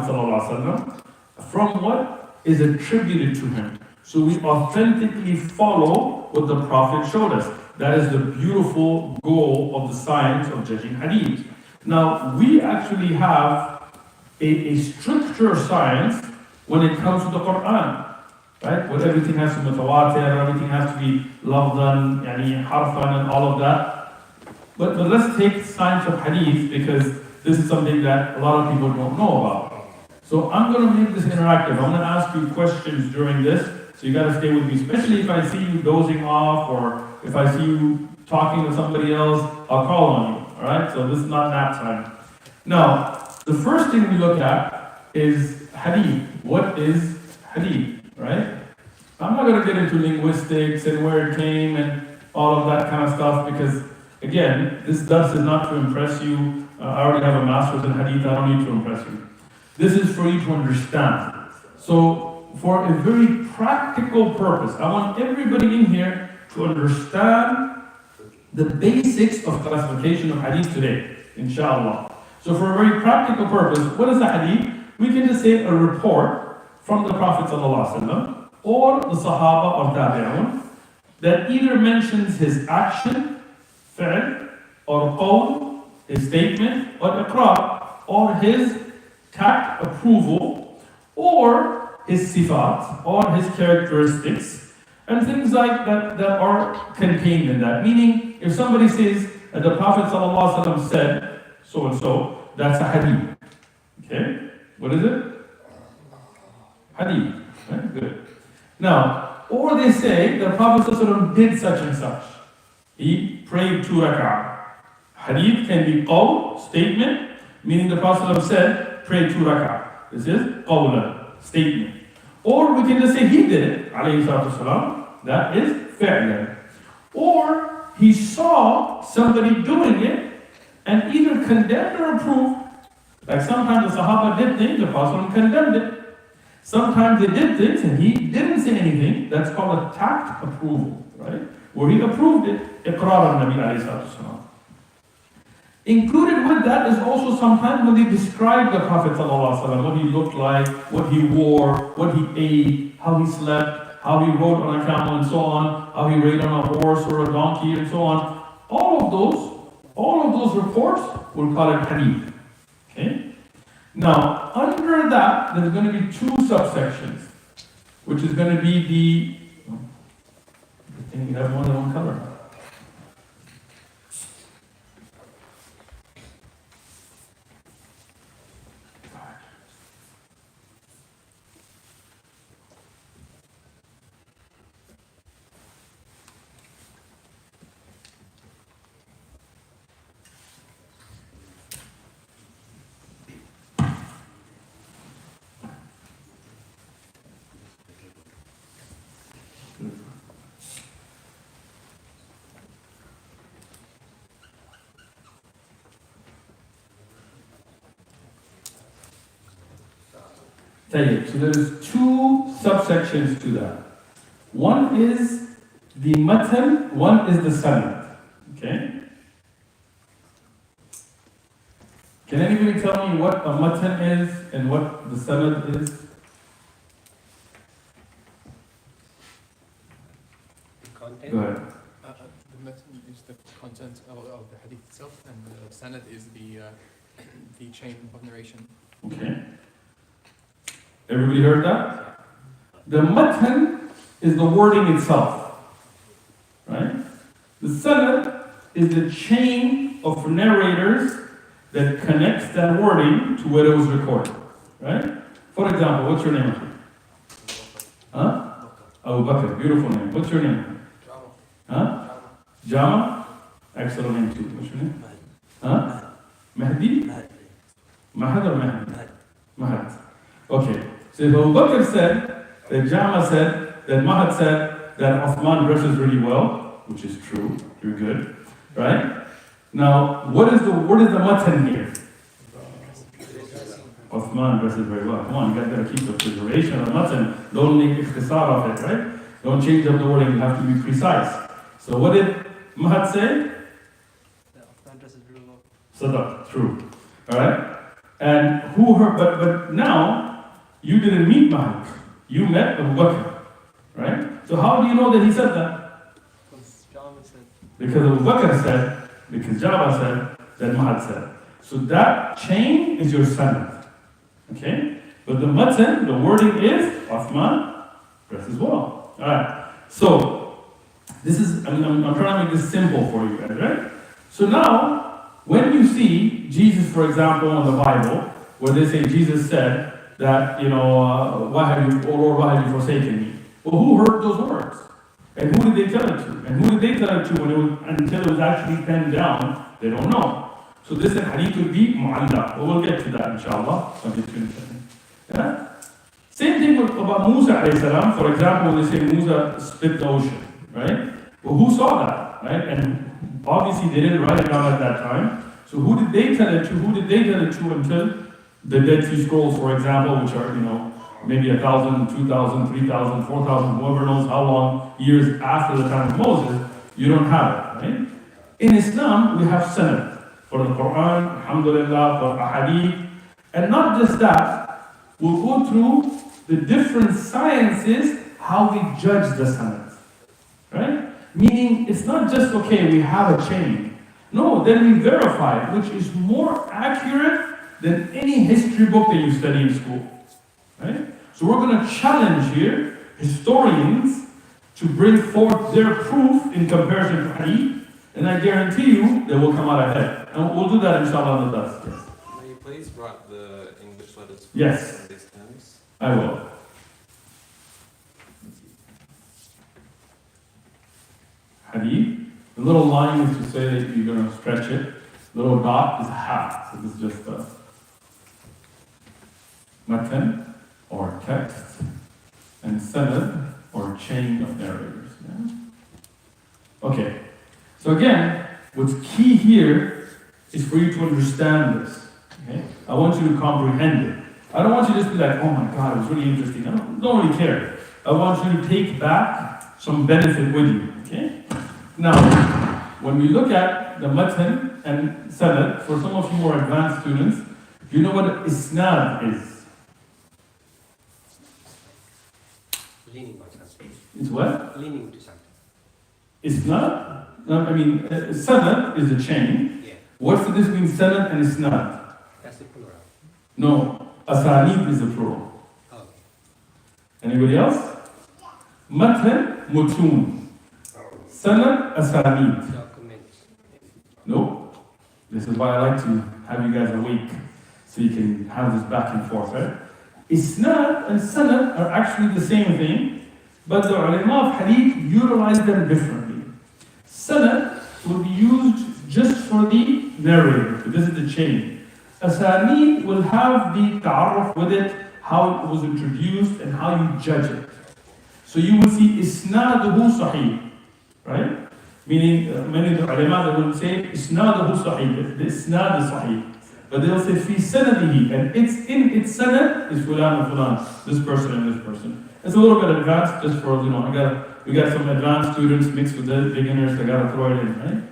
ﷺ from what is attributed to him. So we authentically follow what the Prophet showed us. That is the beautiful goal of the science of judging hadith. Now, we actually have a stricter science when it comes to the Quran, right? Where everything has to be mutawatir, everything has to be lafzan, yani harfan, and all of that. But let's take science of hadith, because this is something that a lot of people don't know about. So I'm going to make this interactive. I'm going to ask you questions during this, so you got to stay with me, especially if I see you dozing off, or if I see you talking to somebody else, I'll call on you, all right? So this is not nap time. Now, the first thing we look at is hadith. What is hadith, right? I'm not going to get into linguistics and where it came and all of that kind of stuff, because again, this dars is not to impress you. I already have a master's in hadith, I don't need to impress you. This is for you to understand. So, for a very practical purpose, I want everybody in here to understand the basics of classification of hadith today, inshallah. So for a very practical purpose, what is a hadith? We can just say a report from the Prophet ﷺ or the Sahaba of Tabi'un that either mentions his action, fi'l, or qawl, his statement, or iqrar, or his tact, approval, or his sifat, or his characteristics, and things like that that are contained in that. Meaning, if somebody says that the Prophet ﷺ said so and so, that's a hadith. Okay? What is it? Hadith. Right? Good. Now, or they say the Prophet ﷺ did such and such. He prayed 2 rak'ah. Hadith can be qawl, statement, meaning the Prophet ﷺ said, pray 2 rak'ah. This is qawlan, statement. Or we can just say he did it, alayhi salatu wasalam. That is fi'lan. Or he saw somebody doing it and either condemned or approved. Like sometimes the Sahaba did things, the Prophet condemned it. Sometimes they did things and he didn't say anything. That's called a tact approval, right? Where he approved it, iqrar al-Nabi alayhi salatu wasalam. Included with that is also sometimes when they describe the Prophet ﷺ, what he looked like, what he wore, what he ate, how he slept, how he rode on a camel and so on, how he rode on a horse or a donkey and so on. All of those reports, we'll call it hadith. Okay? Now, under that, there's going to be 2 subsections, which is going to be the, I think you have more than one color. So there's 2 subsections to that. One is the matan, one is the sanad. Okay? Can anybody tell me what a matan is and what the sanad is? The content. Go ahead. The matan is the content of the hadith itself, and the sanad is the chain of narration. Okay. Everybody heard that? The matan is the wording itself, right? The sanad is the chain of narrators that connects that wording to where it was recorded, right? For example, what's your name? Huh? Abu Bakr, beautiful name. What's your name? Huh? Jama? Excellent name too. What's your name? Huh? Mahdi? Mahad or Mahdi? Mahad. Okay. So if Abu Bakr said, that Jama said, that Mahad said, that Uthman dresses really well, which is true, you're good, right? Now, what is the matan here? Uthman dresses very well. Come on, you guys gotta keep the figuration of the matan. Don't make ikhtisar of it, right? Don't change up the wording, you have to be precise. So what did Mahad say? Uthman dresses really well. Sadaq, true. Alright? And who heard, but now, you didn't meet Muhammad. You met Abu Bakr, right? So how do you know that he said that? Because Abu Bakr said, because Jabba said, that Muhammad said. So that chain is your sanad. Okay? But the matan, the wording is Uthman, press as well. Alright. So, this is, I'm trying to make this simple for you guys, right? So now, when you see Jesus, for example, in the Bible, where they say Jesus said that, why have you, oh Lord, why have you forsaken me? Well, who heard those words? And who did they tell it to? And who did they tell it to until it was actually penned down? They don't know. So this hadith will be mu'allaq. We'll get to that, inshallah. Yeah? Same thing about Musa alayhi salam. For example, when they say Musa split the ocean, right? Well, who saw that, right? And obviously they didn't write it down at that time. So who did they tell it to? Who did they tell it to until the Dead Sea Scrolls, for example, which are, maybe 1,000, 2,000, 3,000, 4,000, whoever knows how long, years after the time of Moses, you don't have it, right? In Islam, we have sanad. For the Quran, alhamdulillah, for ahadith. And not just that, we'll go through the different sciences, how we judge the sanad. Right? Meaning, it's not just, okay, we have a chain. No, then we verify it, which is more accurate than any history book that you study in school. Right? So we're going to challenge here historians to bring forth their proof in comparison to hadith, and I guarantee you they will come out ahead. And we'll do that inshallah in the dust. Yes. May you please write the English letters for yes. these terms? I will. Hadith. The little line is to say that you're going to stretch it. The little dot is ha. So this is just a matan or text, and sanad or chain of narrators. Yeah? Okay. So again, what's key here is for you to understand this. Okay? I want you to comprehend it. I don't want you to just be like, oh my God, it was really interesting. I don't really care. I want you to take back some benefit with you. Okay? Now, when we look at the matan and sanad, for some of you more advanced students, do you know what isnad is? Leaning on something. It's what? Leaning to something. Isnad? No, sanad is a chain. Yeah. What's the difference between sanad and isnad? That's the plural. No, asanid is the plural. Oh. Anybody else? Matan, mutun. Sanad, asanid. Documents. No. This is why I like to have you guys awake, so you can have this back and forth, right? Isnad and sanad are actually the same thing, but the ulama of hadith utilize them differently. Sanad will be used just for the narrator. This is the chain. Asanid will have the ta'arruf with it, how it was introduced and how you judge it. So you will see isnaduhu sahih, right? Meaning many of the ulama they will say isnaduhu sahih, the isnad is sahih. But they'll say fi sanadihi, and it's in its sanad is fulan and fulan, this person and this person. It's a little bit advanced just for, we got some advanced students mixed with the beginners, I gotta throw it in, right?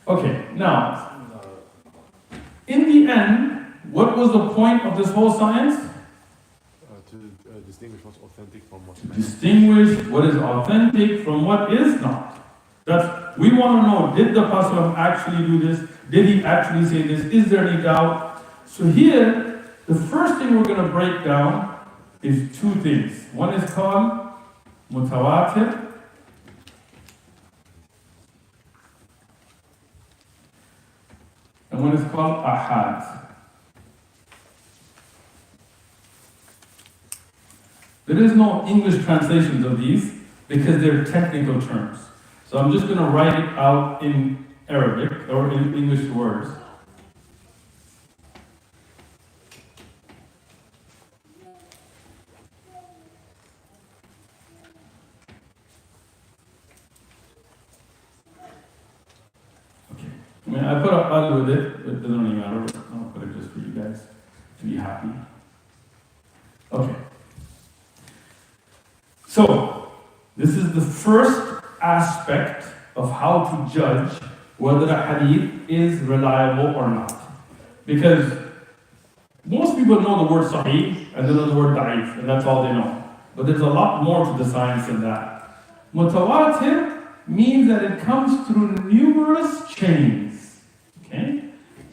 Okay, now, in the end, what was the point of this whole science? To distinguish what's authentic from what's To not. distinguish what is authentic from what is not. We want to know, did the Prophet actually do this? Did he actually say this? Is there any doubt? So here, the first thing we're going to break down is two things. One is called Mutawatir, and one is called Ahad. There is no English translations of these because they're technical terms. So I'm just going to write it out in Arabic or in English words. Okay. I put a al with it, but it doesn't really matter. I'll put it just for you guys to be happy. Okay. So, this is the first aspect of how to judge whether a hadith is reliable or not. Because Most people know the word sahih and they know the word da'if, and that's all they know. But there's a lot more to the science than that. Mutawatir means that it comes through numerous chains. Okay?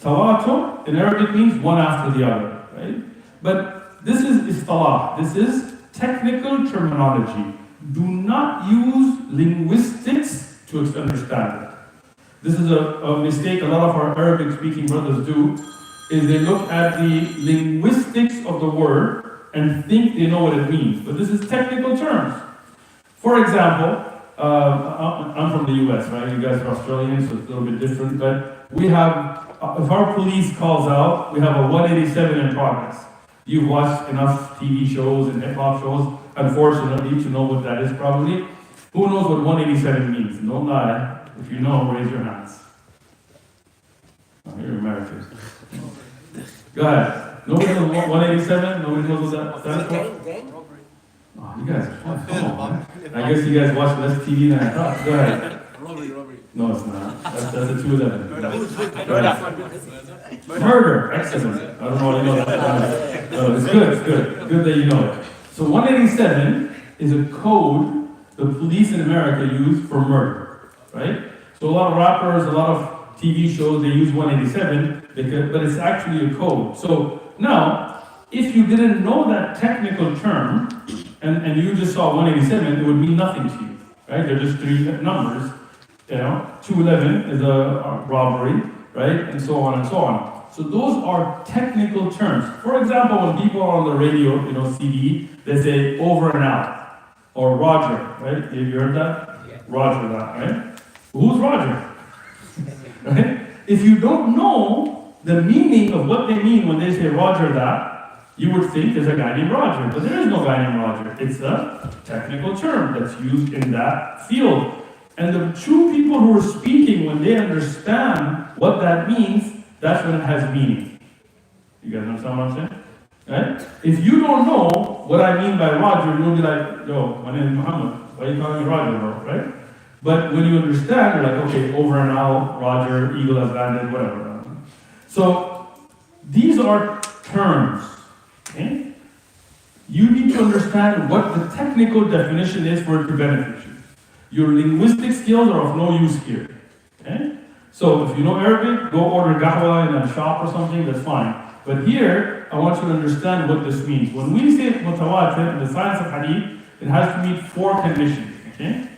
Tawatur in Arabic means one after the other, right? But this is istalah, this is technical terminology. Do not use linguistics to understand it. This is a mistake a lot of our Arabic speaking brothers do, is they look at the linguistics of the word and think they know what it means. But this is technical terms. For example, I'm from the US, right? You guys are Australian, so it's a little bit different. But we have, if our police calls out, we have a 187 in progress. You've watched enough TV shows and hip-hop shows, unfortunately, to know what that is probably. Who knows what 187 means? Don't lie. If you know, raise your hands. Oh, you're Americans. Go ahead. Nobody knows 187? Nobody knows what that stands for? Gang? Oh, you guys are fun. Come on, man. I guess you guys watch less TV than I thought. Go ahead. Robbery. No, it's not. That's a 211. Go ahead. Murder. Excellent. I don't know what you know that. No, it's good. It's good. Good that you know it. So 187 is a code the police in America use for murder, right? So a lot of rappers, a lot of TV shows, they use 187, but it's actually a code. So now, if you didn't know that technical term, and you just saw 187, it would mean nothing to you, right? They're just three numbers, 211 is a robbery, right? And so on and so on. So those are technical terms. For example, when people are on the radio, CD, they say over and out, or Roger, right? Have you heard that? Yeah. Roger that, right? Who's Roger? Right? If you don't know the meaning of what they mean when they say Roger that, you would think there's a guy named Roger, but there is no guy named Roger. It's a technical term that's used in that field. And the true people who are speaking, when they understand what that means, that's when it has meaning. You guys understand what I'm saying? Right? If you don't know what I mean by Roger, you'll be like, yo, my name is Muhammad. Why are you calling me Roger, bro? Right? But when you understand, you're like, okay, over and out, Roger, eagle has landed, whatever. So these are terms. Okay? You need to understand what the technical definition is for it to benefit you. Your linguistic skills are of no use here. Okay? So if you know Arabic, go order 𝐿ahwa in a shop or something, that's fine. But here, I want you to understand what this means. When we say mutawatir in the science of hadith, it has to meet 4 conditions. Okay?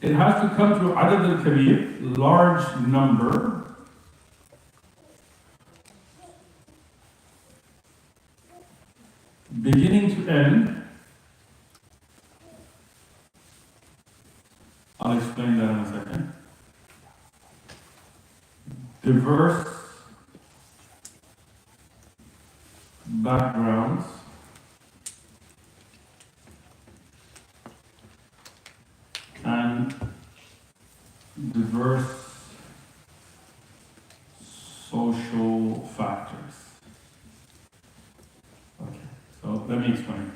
It has to come through adad al-kabir, large number. Beginning to end. I'll explain that in a second. Diverse backgrounds. And diverse social factors. Okay, so let me explain.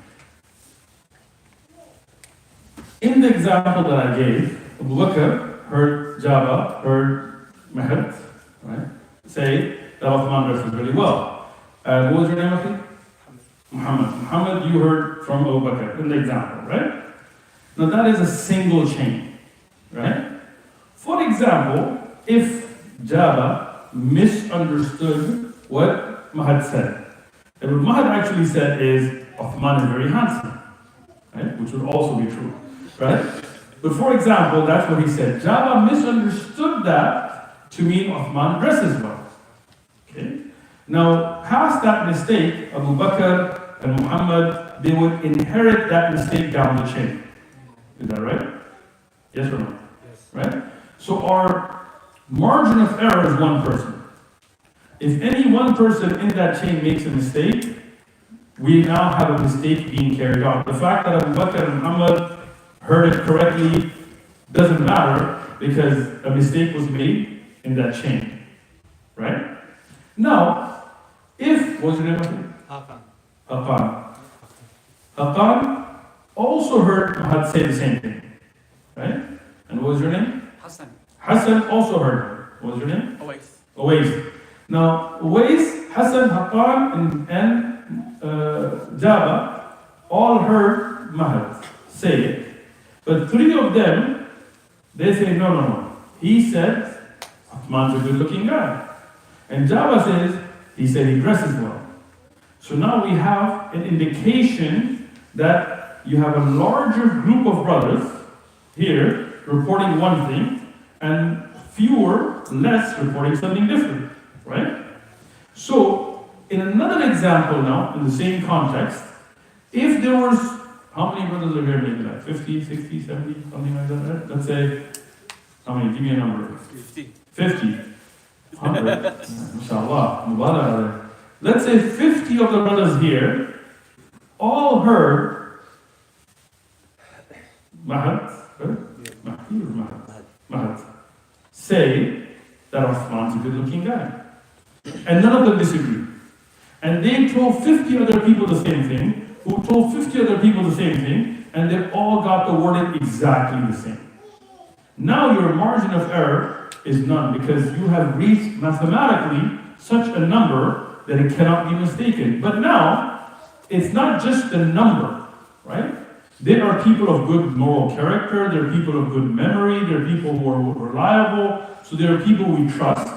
In the example that I gave, Abu Bakr heard Jabba, heard Mahd, right, say that Uthman dresses really well. What was your name, Akhi? Muhammad. Muhammad, you heard from Abu Bakr in the example, right? Now that is a single chain, right? For example, if Jabba misunderstood what Mahd said, and what Mahd actually said is, Uthman is very handsome, right? Which would also be true, right? But for example, that's what he said. Jabba misunderstood that to mean Uthman dresses well, okay? Now, past that mistake, Abu Bakr and Muhammad, they would inherit that mistake down the chain. Is that right? Yes or no? Yes. Right? So our margin of error is one person. If any one person in that chain makes a mistake, we now have a mistake being carried out. The fact that Abu Bakr and Muhammad heard it correctly doesn't matter because a mistake was made in that chain. Right? Now, if, what's your name? Haqqan also heard Mahd say the same thing. Right? And what was your name? Hassan. Hassan also heard her. What was your name? Awais. Owais. Now, Owais Hassan, Haqqan, and Jabba all heard Mahad say it. But three of them, they say, no. He said, Uthman's a good looking guy. And Jabba says, he said he dresses well. So now we have an indication that you have a larger group of brothers here reporting one thing and less reporting something different, right? So, in another example now, in the same context, if there was, how many brothers are here maybe like 50, 60, 70, something like that, right? Let's say, how many? Give me a number. 50. 50. 100. Inshallah. Mubarak. Let's say 50 of the brothers here all heard Mahad, right? Mahdi or Mahad say that Uthman's a good looking guy. And none of them disagree. And they told 50 other people the same thing, who told 50 other people the same thing, and they all got the wording exactly the same. Now your margin of error is none, because you have reached mathematically such a number that it cannot be mistaken. But now, it's not just the number, right? There are people of good moral character, there are people of good memory, there are people who are reliable, so there are people we trust.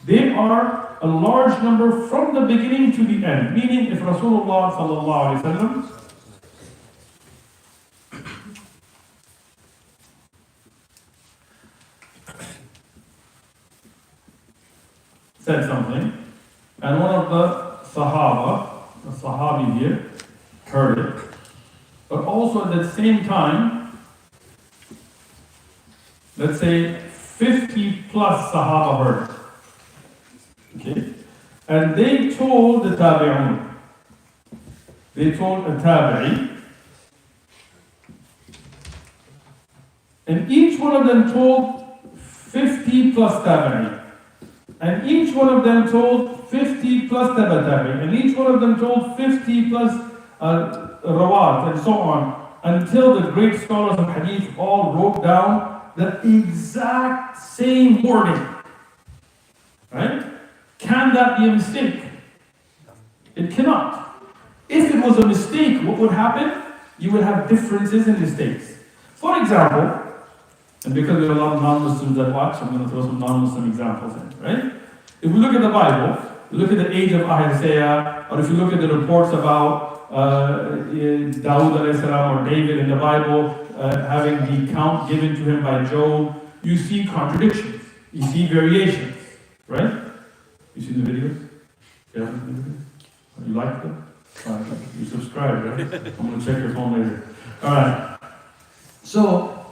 They are a large number from the beginning to the end. Meaning, if Rasulullah sallallahu alaihi wasallam said something, and one of the Sahabi here, heard it, but also at the same time, let's say 50 plus Sahaba heard it. Okay? And they told the Tabi'un, they told a Tabi'i, and each one of them told 50 plus Tabi'i. And each one of them told 50 plus Tabi'i. And each one of them told 50 plus Rawat, and so on, until the great scholars of Hadith all wrote down the exact same wording. Right? Can that be a mistake? It cannot. If it was a mistake, what would happen? You would have differences in mistakes. For example, and because there are a lot of non-Muslims that watch, I'm going to throw some non-Muslim examples in, right? If we look at the Bible, you look at the age of Isaiah, or if you look at the reports about Dawud alayhi salam or David in the Bible, having the count given to him by Job, you see contradictions, you see variations, right? You see the videos? Yeah, you like them? You subscribe, right? I'm going to check your phone later. Alright. So,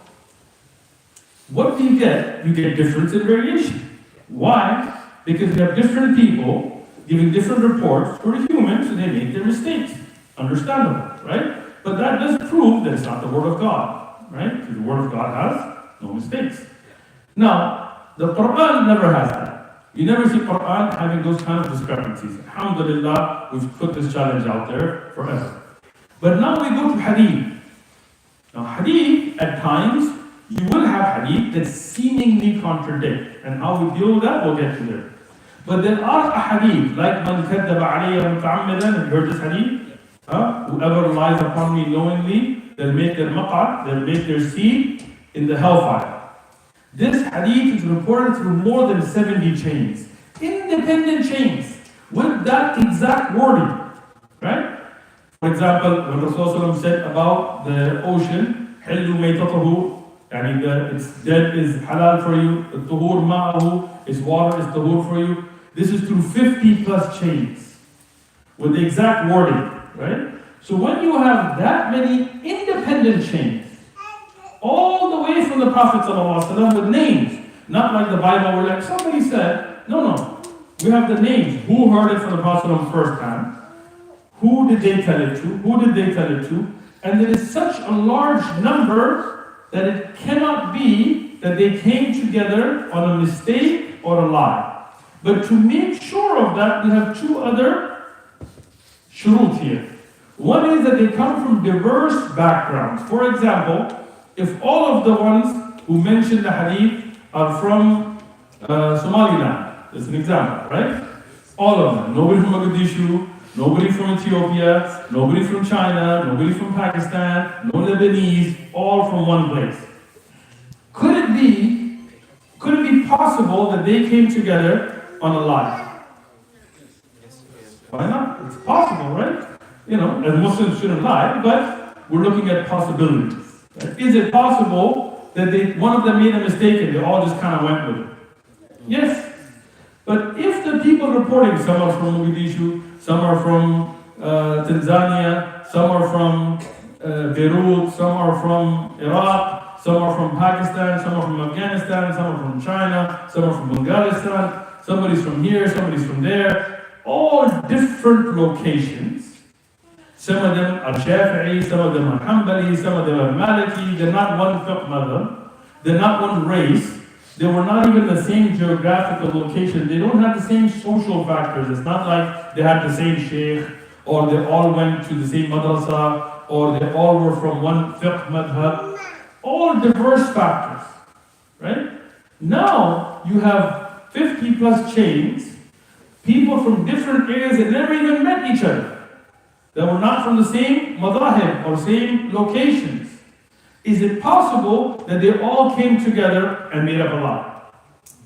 what do you get? You get difference in variation. Why? Because you have different people giving different reports who are human, so they make their mistakes. Understandable, right? But that does prove that it's not the Word of God, right? Because the Word of God has no mistakes. Now, the Quran never has that. You never see Quran having those kind of discrepancies. Alhamdulillah, we've put this challenge out there forever. But now we go to Hadith. Now, Hadith, at times, you will have Hadith that seemingly contradict. And how we deal with that, we'll get to there. But there are a Hadith, like Man kaddaba alayya muta'ammidan, have you heard this Hadith? Whoever lies upon me knowingly, they'll make their maq'ad, they'll make their seat in the hellfire. This hadith is reported through more than 70 chains, independent chains, with that exact wording, right? For example, when Rasulullah said about the ocean, حِلُّ مَيْتَطَهُ, yani its dead is halal for you, the tuhur ma'ahu, its water is tuhur for you. This is through 50 plus chains, with the exact wording, right? So when you have that many independent chains, all the way from the Prophet ﷺ with names, not like the Bible where like somebody said, no. We have the names. Who heard it from the Prophet ﷺ first hand? Who did they tell it to? Who did they tell it to? And there is such a large number that it cannot be that they came together on a mistake or a lie. But to make sure of that, we have two other shurut here. One is that they come from diverse backgrounds. For example, if all of the ones who mention the hadith are from Somaliland, that's an example, right? All of them. Nobody from Mogadishu, nobody from Ethiopia, nobody from China, nobody from Pakistan, no Lebanese, all from one place. Could it be possible that they came together on a lie? Why not? It's possible, right? You know, as Muslims shouldn't lie, but we're looking at possibilities. Right? Is it possible that one of them made a mistake and they all just kind of went with it? Yes. But if the people reporting, some are from Mogadishu, some are from Tanzania, some are from Beirut, some are from Iraq, some are from Pakistan, some are from Afghanistan, some are from China, some are from Bangladesh, somebody's from here, somebody's from there, all different locations. Some of them are Shafi'i, some of them are Hanbali, some of them are Maliki. They're not one fiqh madhab, they're not one race. They were not even the same geographical location. They don't have the same social factors. It's not like they had the same sheikh, or they all went to the same madrasa, or they all were from one fiqh madhab. All diverse factors, right? Now you have 50 plus chains, people from different areas that never even met each other, that were not from the same madahib or same locations. Is it possible that they all came together and made up a lie?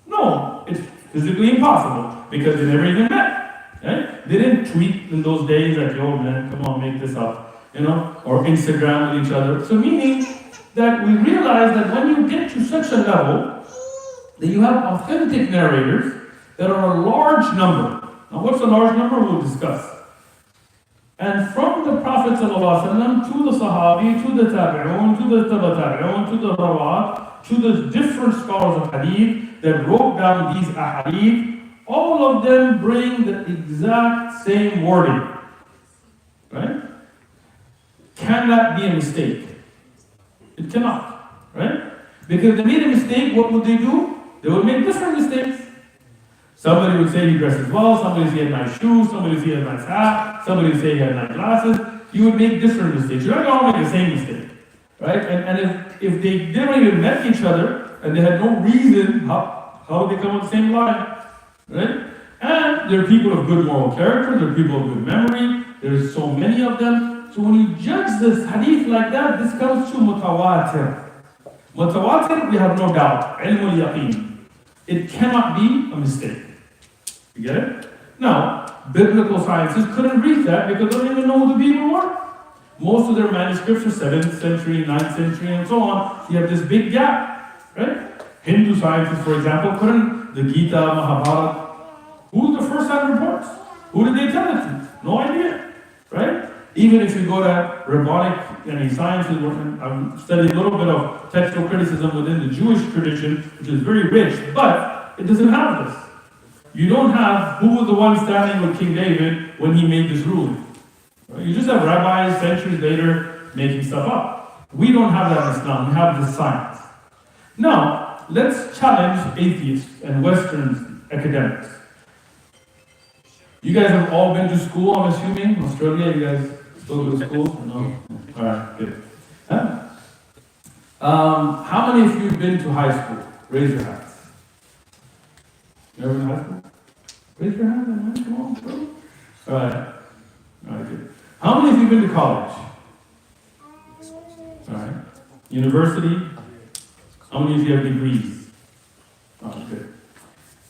No, it's physically impossible because they never even met. Right? They didn't tweet in those days like, yo man, come on, make this up, or Instagram with each other. So meaning that we realize that when you get to such a level, that you have authentic narrators that are a large number. Now what's a large number? We'll discuss. And from the Prophet ﷺ to the Sahabi, to the Tabi'un, to the Tabi'un, to the Rawat, to the different scholars of Hadith that wrote down these Ahadith, all of them bring the exact same wording. Right? Can that be a mistake? It cannot. Right? Because they made a mistake, what would they do? They would make different mistakes. Somebody would say he dresses well, somebody would say he had nice shoes, somebody would say he had a nice hat, somebody would say he had nice glasses. You would make different mistakes. You're not going to make the same mistake. Right? And if they never even met each other and they had no reason, how would they come with the same line? Right? And there are people of good moral character, there are people of good memory, there's so many of them. So when you judge this hadith like that, this comes to Mutawatir. Mutawatir, we have no doubt. Ilmul yaqeen. It cannot be a mistake. You get it? Now, biblical sciences couldn't read that because they don't even know who the people were. Most of their manuscripts are 7th century, 9th century, and so on. You have this big gap, right? Hindu scientists, for example, couldn't, the Gita, Mahabharata, who's the first-hand reports? Who did they tell it to? No idea, right? Even if you go to rabbinic sciences, I've studied a little bit of textual criticism within the Jewish tradition, which is very rich, but it doesn't have this. You don't have who was the one standing with King David when he made this ruling. Right? You just have rabbis centuries later making stuff up. We don't have that in Islam, we have this science. Now, let's challenge atheists and Western academics. You guys have all been to school, I'm assuming? Australia, you guys still go to school? No? Alright, good. Huh? How many of you have been to high school? Raise your hands. You ever been to high school? Raise your hand, man. Come on, bro. Alright. Alright, good. How many of you been to college? Alright. University? How many of you have degrees? Oh, good.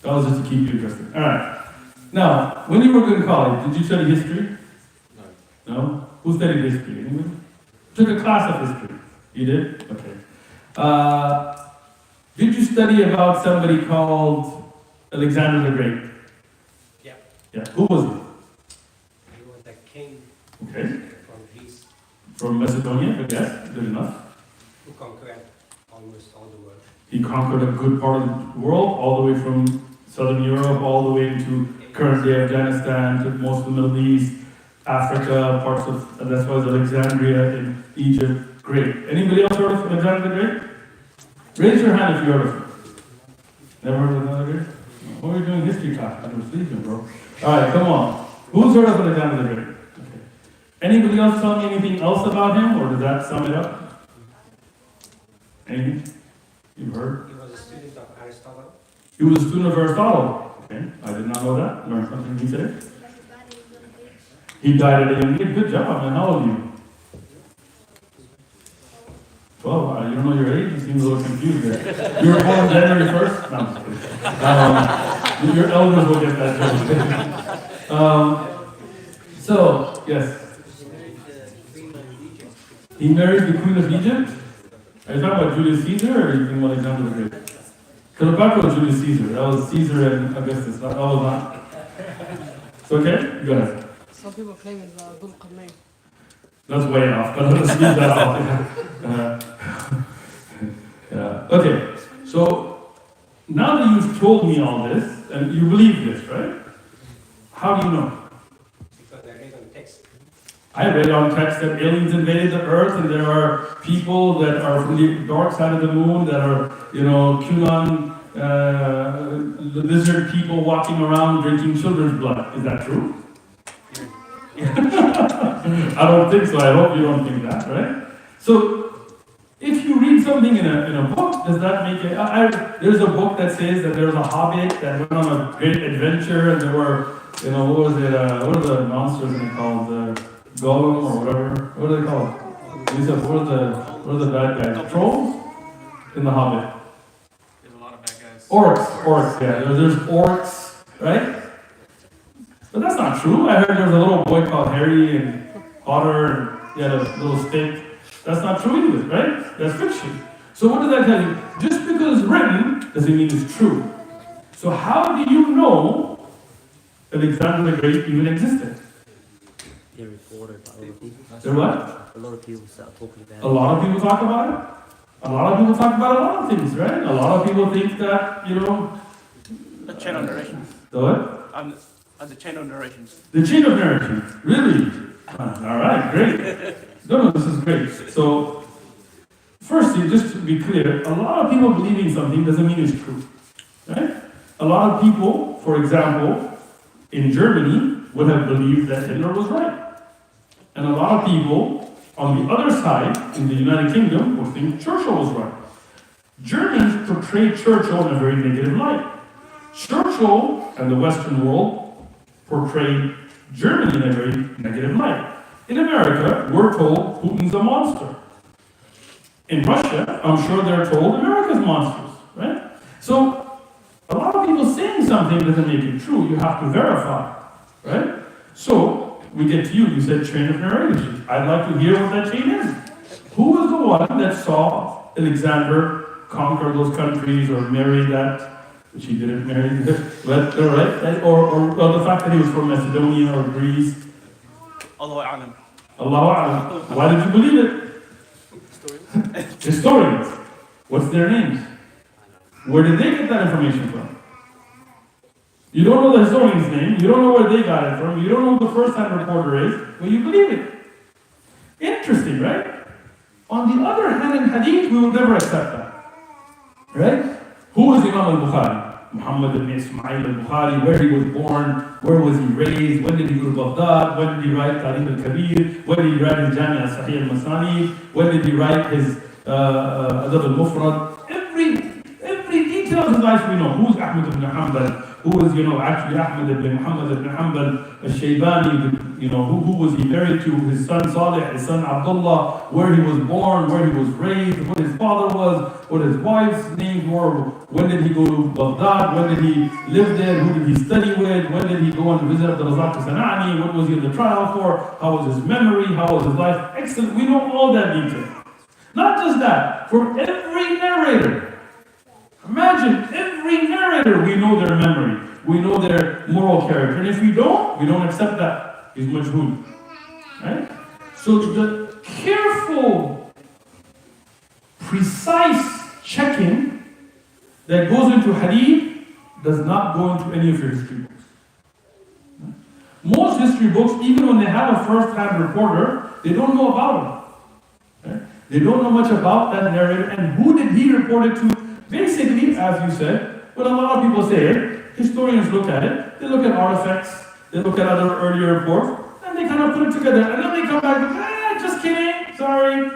That was just to keep you interested. Alright. Now, when you were in college, did you study history? No. No? Who studied history? Anyone? Took a class of history. You did? Okay. Did you study about somebody called Alexander the Great? Yeah. Yeah. Who was he? He was the king Okay. from Greece From Macedonia? Yes, good enough. who conquered almost all the world. He conquered a good part of the world, all the way from Southern Europe, all the way into current-day Afghanistan, to most of the Middle East, Africa, parts of, that's why it's Alexandria in Egypt. Great. Anybody else heard of Alexander the Great? Raise your hand if you heard of him. Never heard of Alexander the Great? What are you doing history class? I was sleeping, bro. Alright, come on. Who's heard of Alexander the Great? Okay. Anybody else tell me anything else about him, or does that sum it up? Anything? You've heard? He was a student of Aristotle. He was a student of Aristotle. Okay. Okay, I did not know that. Learned something new today. He died at a young age. Good job, man. How old are you? 12. You don't know your age? You seem a little confused there. You were born January 1st? No, I'm just kidding. Your elders will get that joke. So, yes. He married the Queen of Egypt? Are you talking about Julius Caesar or are you thinking about Alexander the Great? Cleopatra was Julius Caesar. That was Caesar and Augustus. That was not. It's okay? Go ahead. Some people claim it's �ذو القرنين. That's way off, but let's leave that off. Okay, so now that you've told me all this, and you believe this, right? How do you know? Because I read on text. I read on text that aliens invaded the earth, and there are people that are from the dark side of the moon that are, QAnon, the lizard people walking around drinking children's blood. Is that true? I don't think so. I hope you don't think that, right? So, if you read something in a book, does that make it? There's a book that says that there was a hobbit that went on a great adventure, and there were, what was it? What are the monsters called? Gollum or whatever. What are they called? Lisa, what are the bad guys? Trolls in the Hobbit. There's a lot of bad guys. Orcs. Yeah, there's orcs, right? But that's not true. I heard there was a little boy called Harry and Potter, and he had a little stick. That's not true either, right? That's fiction. So what does that tell you? Just because it's written doesn't mean it's true. So how do you know Alexander the Great even existed? They're reported by a lot of people. They're what? A lot of people start talking about it. A lot of people talk about it. A lot of people talk about a lot of things, right? A lot of people think that, The chain of narration. The what? The chain of narrations. The chain of narration. Really? All right, great. No, this is great. So, firstly, just to be clear, a lot of people believing something doesn't mean it's true, right? A lot of people, for example, in Germany, would have believed that Hitler was right. And a lot of people on the other side, in the United Kingdom, would think Churchill was right. Germans portrayed Churchill in a very negative light. Churchill and the Western world portrayed Germany in a very negative light. In America, we're told Putin's a monster. In Russia, I'm sure they're told America's monsters, right? So, a lot of people saying something doesn't make it true. You have to verify, right? So, we get to you. You said chain of narration. I'd like to hear what that chain is. Who was the one that saw Alexander conquer those countries or marry that, which he didn't marry, but, right? Or the fact that he was from Macedonia or Greece? Allahu a'lam. Allahu a'lam. Why did you believe it? Historians. What's their names? Where did they get that information from? You don't know the historian's name, you don't know where they got it from, you don't know who the first-hand reporter is, but you believe it. Interesting, right? On the other hand, in Hadith, we will never accept that. Right? Who was Imam al-Bukhari? Muhammad ibn Ismail al-Bukhari, where he was born, where was he raised, when did he go to Baghdad, when did he write Tarikh al-Kabir, when did he write his Jami' al-Sahih al-Masani, when did he write his Adab al-Mufrad. Every detail of his life we know. Who's Ahmad ibn Hanbal? Who was, actually Ahmad ibn Muhammad ibn Hanbal al-Shaybani, who was he married to, his son Salih, his son Abdullah, where he was born, where he was raised, what his father was, what his wife's names were, when did he go to Baghdad, when did he live there, who did he study with, when did he go and visit Abdul Razak al-Sanani, what was he in the trial for, how was his memory, how was his life. Excellent, we know all that detail. Not just that, for every narrator. Imagine, every narrator, we know their memory, we know their moral character, and if we don't accept that. He's majhool. Right? So the careful, precise checking that goes into hadith does not go into any of your history books. Most history books, even when they have a first-hand reporter, they don't know about him. Right? They don't know much about that narrator, and who did he report it to? Basically, as you said, when a lot of people say it, historians look at it, they look at artifacts, they look at other earlier reports, and they kind of put it together, and then they come back and just kidding, sorry.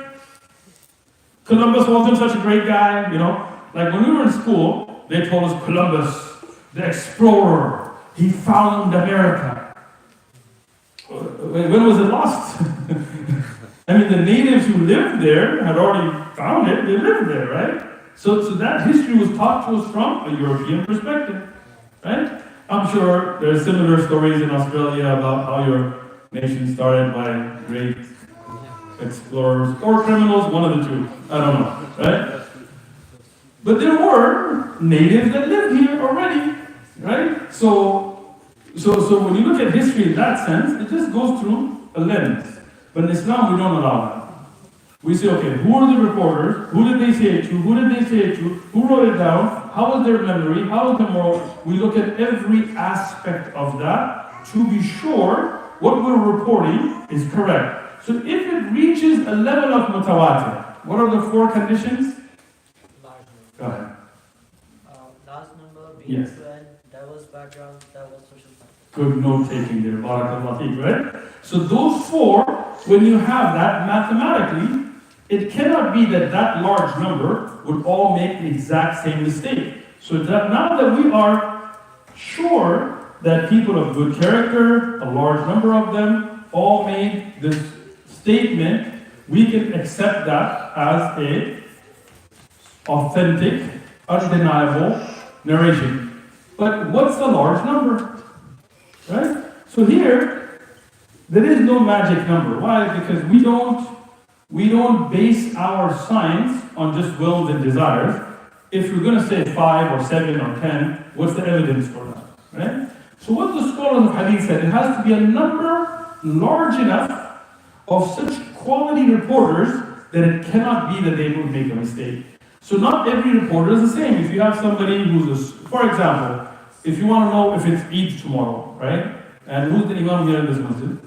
Columbus wasn't such a great guy, Like when we were in school, they told us Columbus the explorer, he found America. When was it lost? I mean, the natives who lived there had already found it, they lived there, right? So that history was taught to us from a European perspective, right? I'm sure there are similar stories in Australia about how your nation started by great explorers or criminals, one of the two, I don't know, right? But there were natives that lived here already, right? So when you look at history in that sense, it just goes through a lens. But in Islam, we don't allow that. We say, okay, who are the reporters? Who did they say it to? Who did they say it to? Who wrote it down? How was their memory? How was the moral? We look at every aspect of that to be sure what we're reporting is correct. So if it reaches a level of mutawatir, what are the 4 conditions? Go ahead. Large number, being Yes. fluent, diverse background, diverse social factors. Good note taking there, barakallah feek, right? So those 4, when you have that mathematically, it cannot be that that large number would all make the exact same mistake. So that now that we are sure that people of good character, a large number of them, all made this statement, we can accept that as a authentic, undeniable narration. But what's the large number? Right? So here, there is no magic number. Why? Because we don't base our science on just wills and desires. If you're going to say 5 or 7 or 10, what's the evidence for that? Right? So what the scholars of Hadith said, it has to be a number large enough of such quality reporters that it cannot be that they would make a mistake. So not every reporter is the same. If you have somebody who's, for example, if you want to know if it's Eid tomorrow, right? And who's the imam here in this masjid?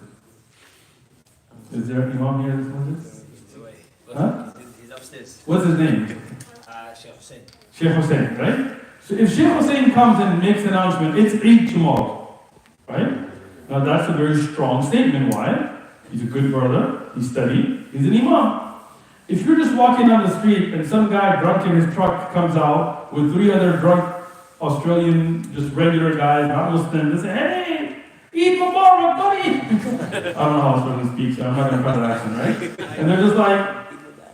Is there an imam here in this masjid? Huh? He's upstairs. What's his name? Sheikh Hussein. Sheikh Hussein, right? So if Sheikh Hussein comes and makes an announcement, it's Eid tomorrow, right? Now that's a very strong statement. Why? He's a good brother, he studied, he's an imam. If you're just walking down the street and some guy drunk in his truck comes out with 3 other drunk Australian, just regular guys, not Muslims, they say, hey, Eid Mubarak, buddy! I don't know how Australian speaks, so I'm not going to try that accent, right? And they're just like,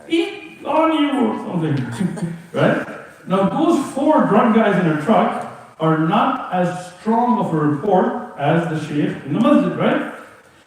eat on you or something, right? Now those 4 drunk guys in a truck are not as strong of a report as the sheikh in the masjid, right?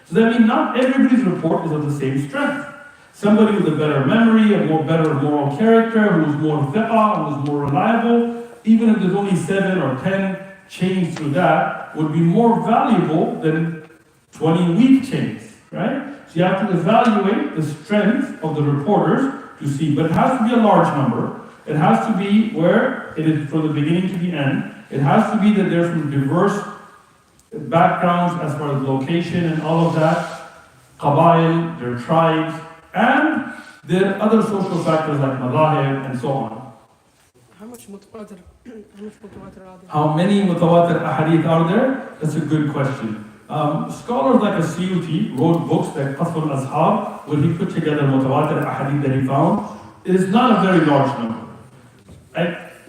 So that means not everybody's report is of the same strength. Somebody with a better memory, a better moral character, who's more thiqah, who's more reliable, even if there's only 7 or 10 chains through that, would be more valuable than 20 weak chains, right? So you have to evaluate the strength of the reporters to see, but it has to be a large number. It has to be where it is from the beginning to the end. It has to be that they're from diverse backgrounds as far as location and all of that, qabail, their tribes, and there are other social factors like madahib and so on. How much mutawatir are there? How many mutawatir ahadith are there? That's a good question. Scholars like As-Suyuti wrote books like Qasr al-Ashab, where he put together mutawatir ahadith that he found. It is not a very large number.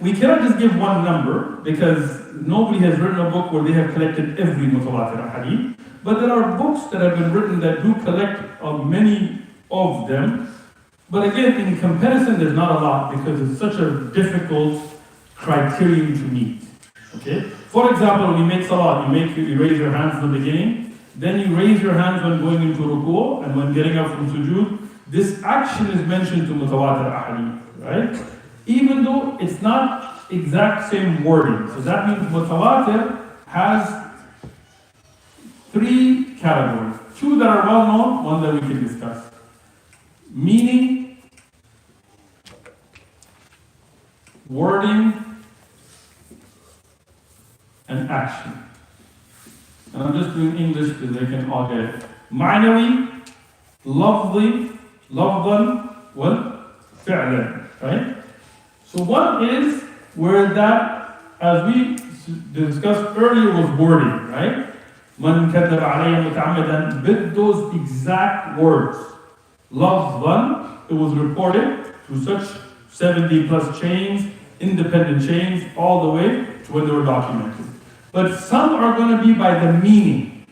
We cannot just give one number because nobody has written a book where they have collected every mutawatir ahadith. But there are books that have been written that do collect many of them. But again, in comparison, there's not a lot because it's such a difficult criterion to meet. Okay? For example, when you make salah, you raise your hands in the beginning, then you raise your hands when going into ruku' and when getting up from sujood. This action is mentioned to mutawatir ahadith, right? Even though it's not exact same wording. So that means mutawatir has 3 categories. 2 that are well known, 1 that we can discuss. Meaning, wording, and action. And I'm just doing English because they can all get it. Ma'nawi, lafzi, lafdan, wal fi'lan, right? So one is where that, as we discussed earlier, was wording, right? Man kadhaba alayya muta'ammadan, with those exact words. Lafdan, it was reported through such 70 plus chains, independent chains, all the way when they were documented. But some are going to be by the meaning.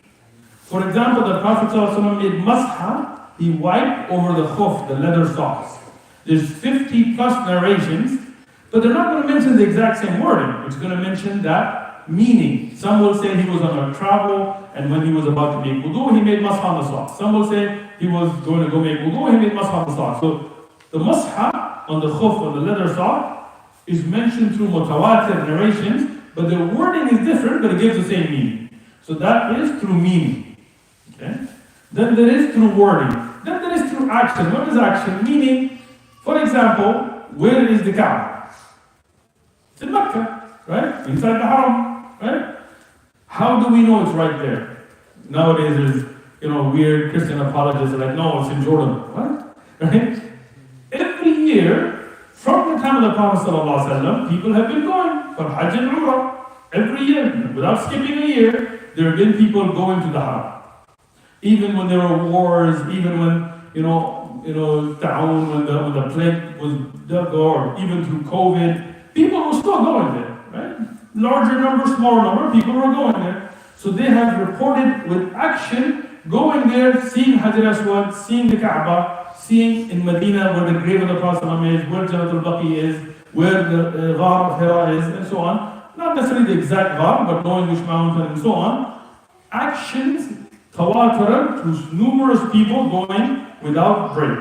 For example, the Prophet ﷺ made masha, he wiped over the khuf, the leather socks. There's 50 plus narrations, but they're not going to mention the exact same wording. It's going to mention that meaning. Some will say he was on a travel, and when he was about to make wudu, he made masha on the socks. Some will say he was going to go make wudu, he made masha on the socks. So the masha on the khuf, on the leather sock, is mentioned through mutawatir narrations, but the wording is different, but it gives the same meaning. So that is through meaning. Okay? Then there is through wording. Then there is through action. What is action? Meaning, for example, where is the Kaaba? It's in Mecca, right? Inside the Haram, right? How do we know it's right there? Nowadays there's, weird Christian apologists are like, no, it's in Jordan. What? Right? Every year, from the time of the Prophet ﷺ, people have been going for Hajj and Umrah. Every year, without skipping a year, there have been people going to the Haram. Even when there were wars, even when, ta'awun, when the plague was dug, or even through COVID, people were still going there, right? Larger number, smaller number, people were going there. So they have reported with action, going there, seeing Hajar Aswad, seeing the Kaaba, seeing in Medina where the grave of the Prophet is, where 𝐿 is, where the ghar of Hira is, and so on. Not necessarily the exact ghar, but knowing which mountain and so on. Actions tawataran to numerous people going without break.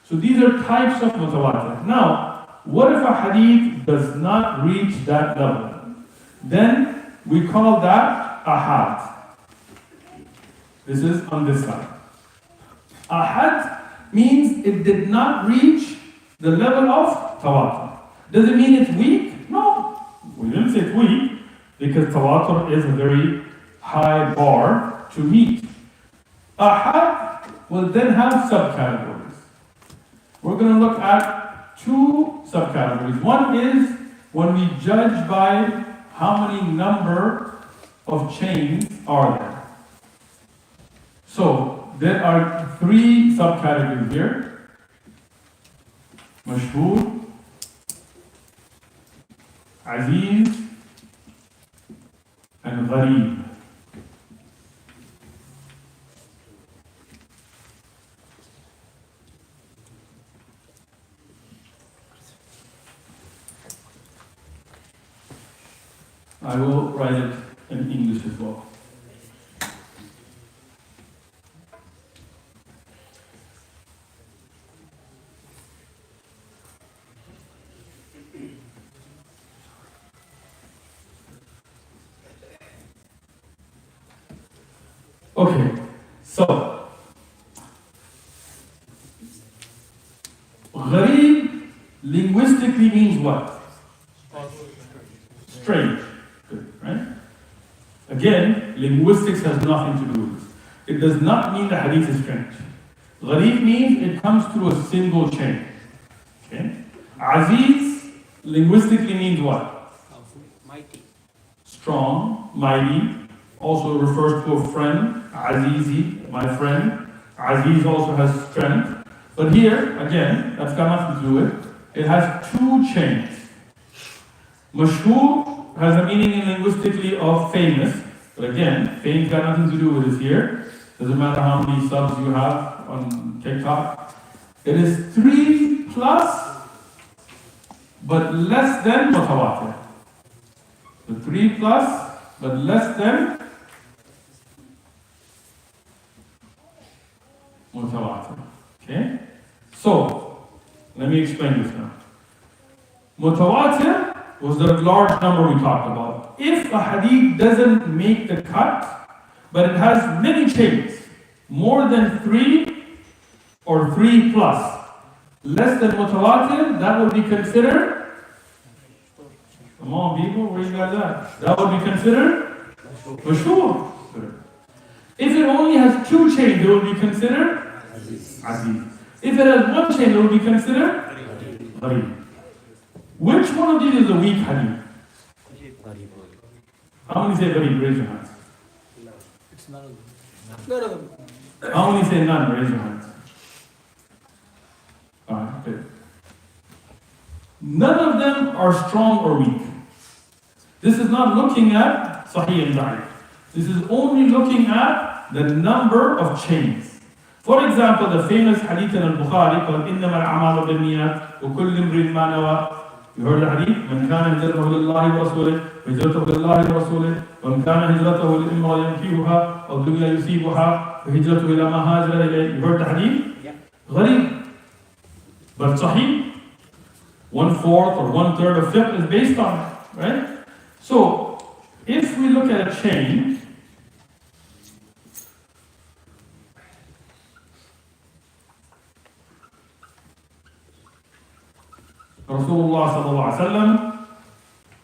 So these are types of mutawatir. Now, what if a hadith does not reach that level? Then we call that ahad. This is on this side. Ahad means it did not reach the level of tawatur. Does it mean it's weak? No. We didn't say it's weak, because tawatur is a very high bar to meet. Ahad will then have subcategories. We're going to look at two subcategories. One is when we judge by how many number of chains are there. So, there are three subcategories here. Mashhur, Aziz, and Gharib. I will write it in English as well. Okay, so Gharib linguistically means what? Strange. Good, right? Again, linguistics has nothing to do with this. It does not mean the hadith is strange. Gharib means it comes through a single chain. Okay? Aziz linguistically means what? Mighty. Strong, mighty. Also refers to a friend. Azizi, my friend. Aziz also has strength. But here, again, that's got nothing to do with it. It has two chains. Mashhur has a meaning linguistically of famous. But again, fame's got nothing to do with it here. Doesn't matter how many subs you have on TikTok. It is 3 plus, but less than mutawatir. So 3 plus, but less than mutawatir. Okay? So, let me explain this now. Mutawatir was the large number we talked about. If a hadith doesn't make the cut, but it has many chains, more than 3 or 3 plus, less than mutawatir, that would be considered, come on people, where you got that? That would be considered mashhur. If it only has 2 chains, it would be considered Aziz. If it has 1 chain, it would be considered Gharib. Which one of these is a weak hadith? How many say Gharib? Raise your hands. It's none of them. None of them. How many say none? Raise your hands. Alright, good. None of them are strong or weak. This is not looking at Sahih and Da'if. This is only looking at the number of chains. For example, the famous hadith in al-Bukhari called إِنَّمَا الْأَعْمَالُ بِالنِّيَّاتِ وَكُلُّ امْرِئٍ مَا نَوَى. You heard the hadith? مَنْ كَانَ هِجْرَتُهُ لِلَّهِ وَرَسُولِهِ وَهِجْرَتُهُ لِلَّهِ وَرَسُولِهِ وَمَنْ كَانَ هِجْرَتُهُ لِإِمْرَأٍ يَنكِحُهَا أَوْ دُنْيَا يُصِيبُهَا فَهِجْرَتُهُ إِلَى مَا هَاجَرَ إِلَيْهِ. You heard the hadith? Yeah. غريب. But Sahih, 1/4 or 1/3 of fiqh is based on it, right? So, if we look at a chain, Rasulullah sallallahu alaihi wasallam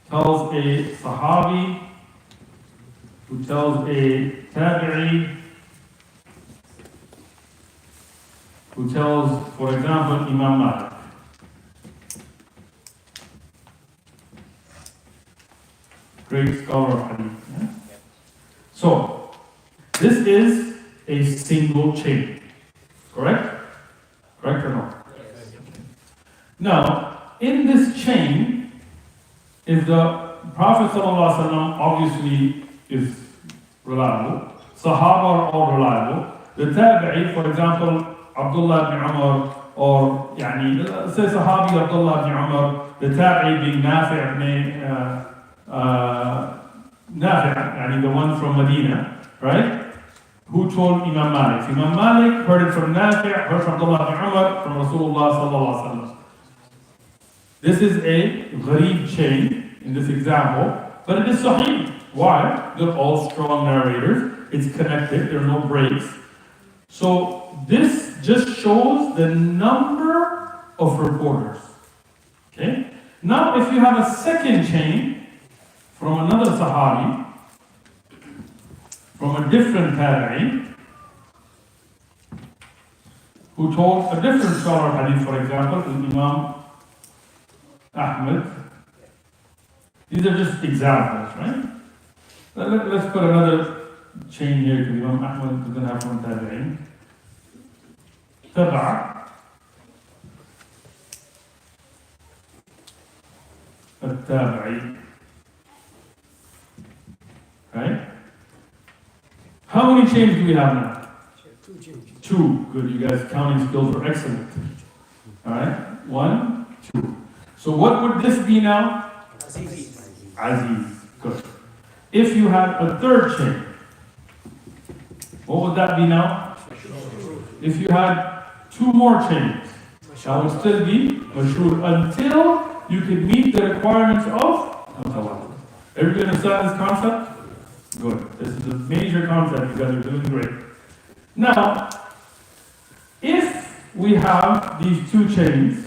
tells a Sahabi, who tells a Tabi'i, who tells, for example, Imam Malik. Great scholar of Hadith. Yeah? So, this is a single chain. Correct? Correct or no? Now, in this chain, if the Prophet ﷺ obviously is reliable, Sahaba are all reliable, the Tabi'i, for example, Abdullah ibn Umar, or say Sahabi Abdullah ibn Umar, the Tabi'i being Nafi' ibn Nafi', the one from Medina, right? Who told Imam Malik? Imam Malik heard it from Nafi', heard from Abdullah ibn Umar, from Rasulullah sallallahu alaihi wasallam. This is a gharib chain in this example, but it is sahih. Why? They're all strong narrators. It's connected. There are no breaks. So this just shows the number of reporters. Okay. Now, if you have a second chain from another Sahabi, from a different Tabi'i, who told a different scholar of Hadith, for example, Imam Ahmed. These are just examples, right? Let's put another chain here to Imam Ahmed, who doesn't have one Tabi'in. Taba' al-Tabi'i. Right? How many chains do we have now? 2 chains. 2. Good, you guys' counting skills are excellent. Alright? 1, 2. So what would this be now? Aziz. Aziz. Good. If you had a third chain, what would that be now? If you had 2 more chains, that would still be mashhur until you could meet the requirements of Mutawatir. Everybody understand this concept? Good. This is a major concept. You guys are doing great. Now, if we have these 2 chains,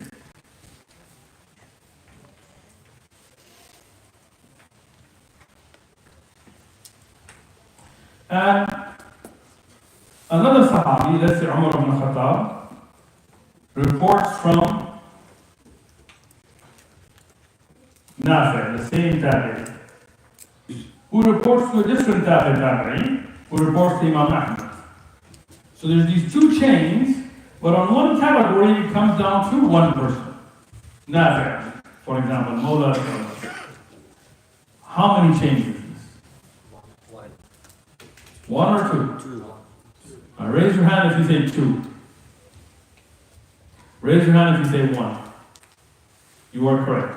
and another Sahabi, let's say Umar ibn Khattab, reports from Nafi', the same Tabi'i, who reports to a different Tabi'i, who reports to Imam Ahmed. So there's these 2 chains, but on one category it comes down to one person. Nafi', for example, Mawla. How many chains is this? 1 or 2? 2. Raise your hand if you say 2. Raise your hand if you say 1. You are correct.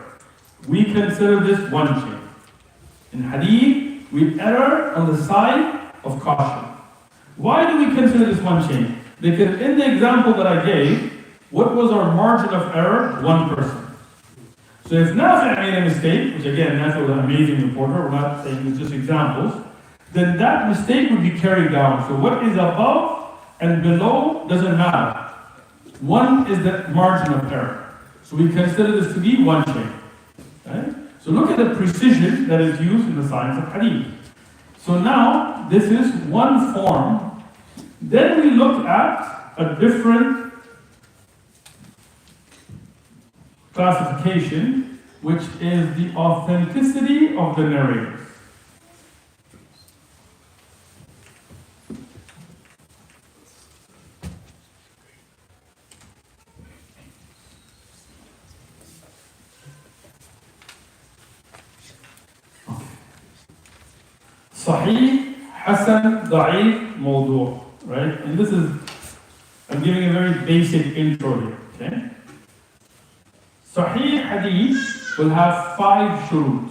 We consider this one chain. In Hadith, we err on the side of caution. Why do we consider this one chain? Because in the example that I gave, what was our margin of error? 1 person. So if Nafi' made a mistake, which again, Nafi' was an amazing reporter, we're not saying it's just examples, then that mistake would be carried down. So what is above and below doesn't matter. 1 is the margin of error. So we consider this to be one chain. Right? So look at the precision that is used in the science of Hadith. So now, this is one form. Then we look at a different classification, which is the authenticity of the narrators. Sahih, Hasan, Da'if, Mawdu'. Right? And this is, I'm giving a very basic intro here. Okay? Sahih Hadith will have 5 shurut.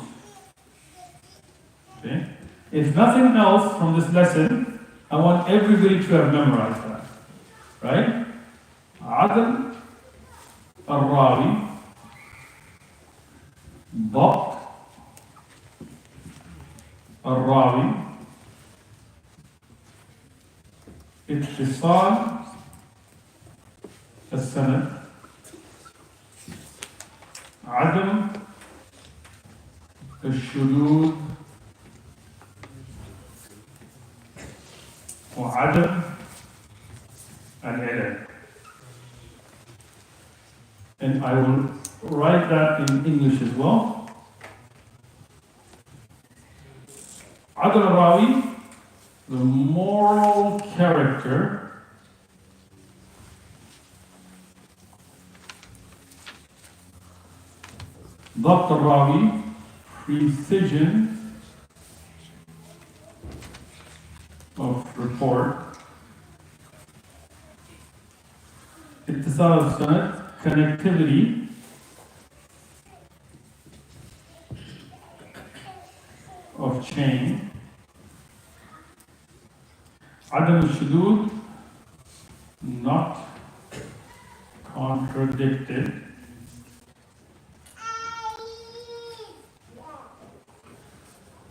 Okay? If nothing else from this lesson, I want everybody to have memorized that. Right? Adl al-Rawi, ضبط الراوي, اتصال السند, عدم الشذوذ وعدم العلل. And I will write that in English as well. Adl al-Rawi, the moral character ضبط الراوي, precision of report, اتصال السند, connectivity, of chain, عدم الشذوذ, not contradicted,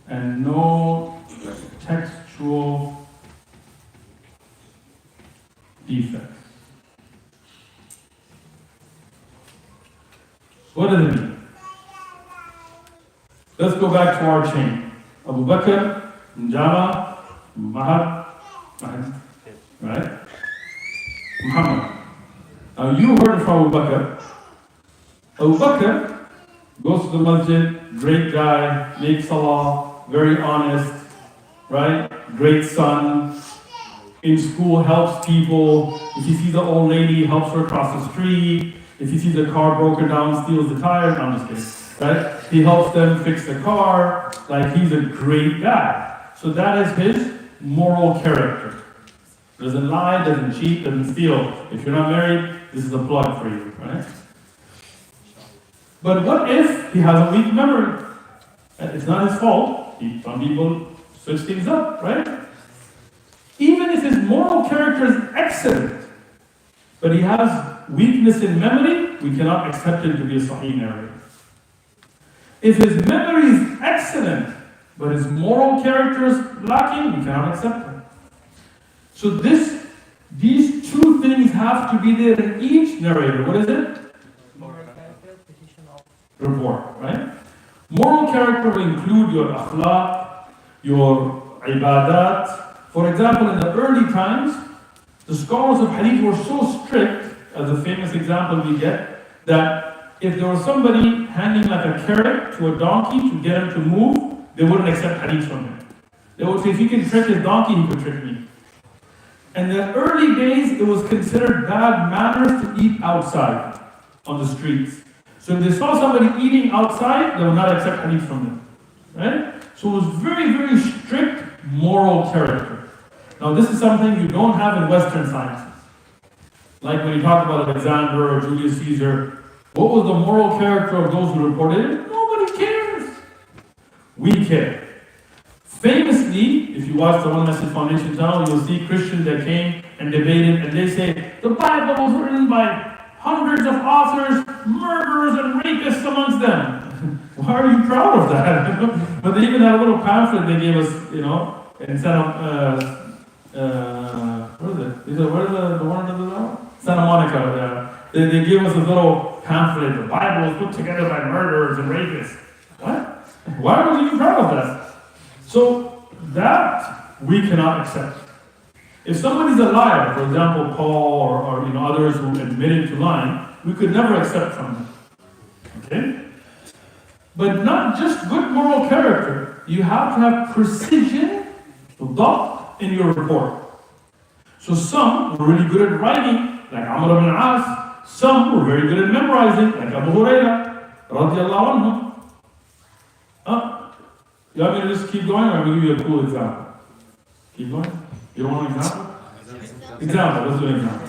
and no textual defects. What does it mean? Let's go back to our chain. Abu Bakr, Njama, Mahad, right? Muhammad. Now you heard it from Abu Bakr. Abu Bakr goes to the masjid, great guy, makes salah, very honest, right? Great son. In school, helps people. If he sees an old lady, helps her cross the street. If he sees a car broken down, steals the tires. No, I'm just kidding, right? He helps them fix the car. Like, he's a great guy. So that is his moral character. Doesn't lie, doesn't cheat, doesn't steal. If you're not married, this is a plug for you, right? But what if he has a weak memory? It's not his fault. Some people switch things up, right? Even if his moral character is excellent, but he has weakness in memory, we cannot accept him to be a Sahih narrator. If his memory is excellent, but his moral character is lacking, we cannot accept him. So these two things have to be there in each narrator. What is it? Moral character, precision of Report, right? Moral character will include your akhlaq, your ibadat. For example, in the early times, the scholars of hadith were so strict, as a famous example we get, that if there was somebody handing like a carrot to a donkey to get him to move, they wouldn't accept hadith from him. They would say, if he can trick his donkey, he could trick me. In the early days, it was considered bad manners to eat outside on the streets. So if they saw somebody eating outside, they would not accept hadith from them. Right? So it was very, very strict moral character. Now this is something you don't have in Western sciences. Like when you talk about Alexander or Julius Caesar, what was the moral character of those who reported it? Nobody cares. We care. Famously, if you watch the One Message Foundation channel, you'll see Christians that came and debated, and they say, the Bible was written by hundreds of authors, murderers and rapists amongst them. Why are you proud of that? But they even had a little pamphlet they gave us, in Santa, what is it? Where is the one in the Santa Monica. They gave us a little pamphlet, the Bible was put together by murderers and rapists. What? Why were you proud of that? So that we cannot accept. If somebody's a liar, for example, Paul or others who admitted to lying, we could never accept from them. Okay? But not just good moral character. You have to have precision, in your report. So some were really good at writing, like Amr ibn al-As. Some were very good at memorizing, like Abu Hurairah, radiallahu anhu. You want me to just keep going, or I'm going to give you a cool example? Keep going? You don't want an example? Example, let's do an example.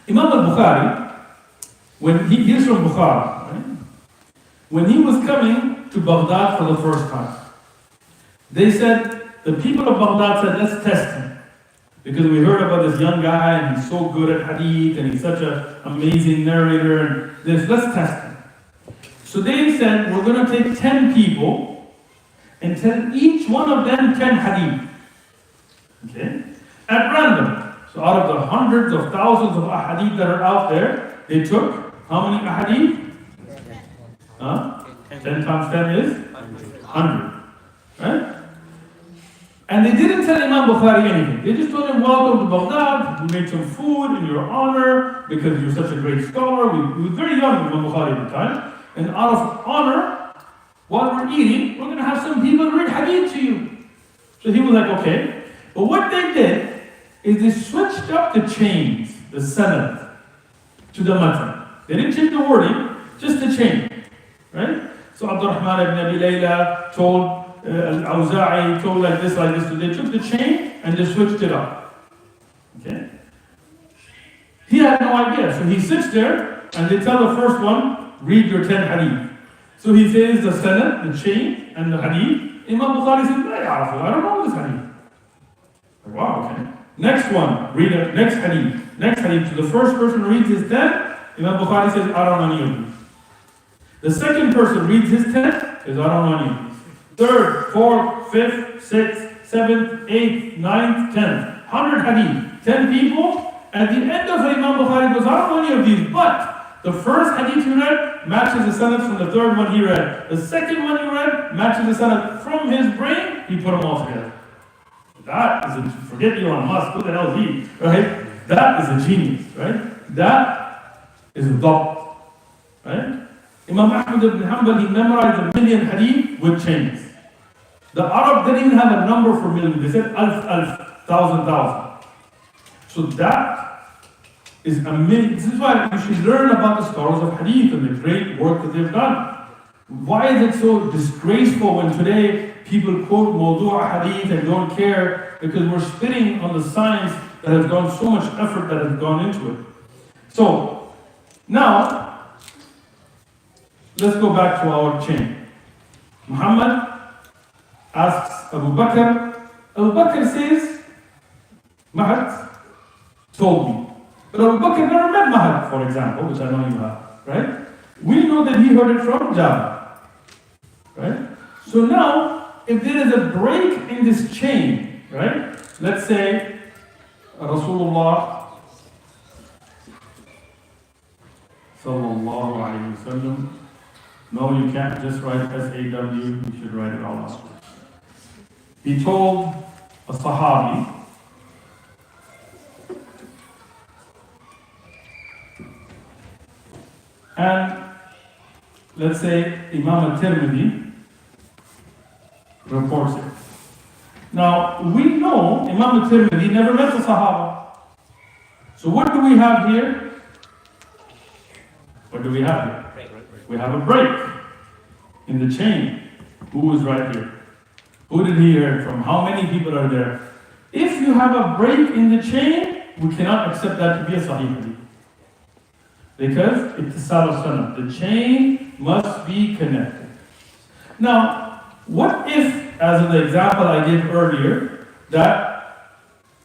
Imam al-Bukhari, he's from Bukhara, right? When he was coming to Baghdad for the first time, they said, the people of Baghdad said, let's test him. Because we heard about this young guy, and he's so good at hadith, and he's such an amazing narrator, and let's test him. So they said, we're going to take 10 people, and tell each one of them 10 hadith. Okay? At random. So out of the hundreds of thousands of ahadith that are out there, they took how many ahadith? 10 times 10 is 100. Right? And they didn't tell Imam Bukhari anything. They just told him, welcome to Baghdad, we made some food in your honor, because you're such a great scholar. We were very young, Imam Bukhari at the time. And out of honor, while we're eating, we're going to have some people read hadith to you. So he was like, okay. But what they did is they switched up the chains, the sanad, to the matan. They didn't change the wording, just the chain. Right? So Abdurrahman ibn Abi Layla told 𝐂𝐨𝐮𝐬𝐥𝐢𝐻 told like this. So they took the chain and they switched it up. Okay? He had no idea. So he sits there and they tell the first one, read your 10 hadith. So he says the sanad, the chain, and the hadith. Imam Bukhari says, I don't know this hadith. Like, wow, okay. Next one, read it. Next hadith. Next hadith. So the first person reads his 10. Imam Bukhari says, I don't know any of these. The second person reads his 10. Says, I don't know any of these. Third, fourth, fifth, sixth, seventh, eighth, ninth, 10th. 100 hadith. 10 people. At the end of it, Imam Bukhari goes, I don't know any of these, but the first hadith he read matches the sanad from the third one he read. The second one he read matches the sanad from his brain. He put them all together. That is a, forget Elon Musk, who the hell is he, right? That is a genius, right? That is a dhabt, right? Imam Ahmad ibn Hanbal, he memorized 1,000,000 hadith with chains. The Arab didn't even have a number for million. They said alf, 1,000. So that is amazing. This is why you should learn about the scholars of hadith and the great work that they've done. Why is it so disgraceful when today people quote mawdu'a hadith and don't care? Because we're spitting on the science that has gone so much effort that has gone into it. So now let's go back to our chain. Muhammad asks Abu Bakr. Abu Bakr says, Mahad told me. But Abu Bakr never met Mahad, for example, which I know you have, right? We know that he heard it from Jabir, right? So now, if there is a break in this chain, right? Let's say Rasulullah sallallahu alayhi wa sallam. No, you can't just write SAW, you should write it all out. He told a Sahabi, and let's say Imam al-Tirmidhi reports it. Now, we know Imam al-Tirmidhi never met the Sahaba. So what do we have here? What do we have here? We have a break in the chain. Who was right here? Who did he hear it from? How many people are there? If you have a break in the chain, we cannot accept that to be a Sahih hadith. Because ittisal al-sanad, the chain must be connected. Now, what if, as in the example I gave earlier, that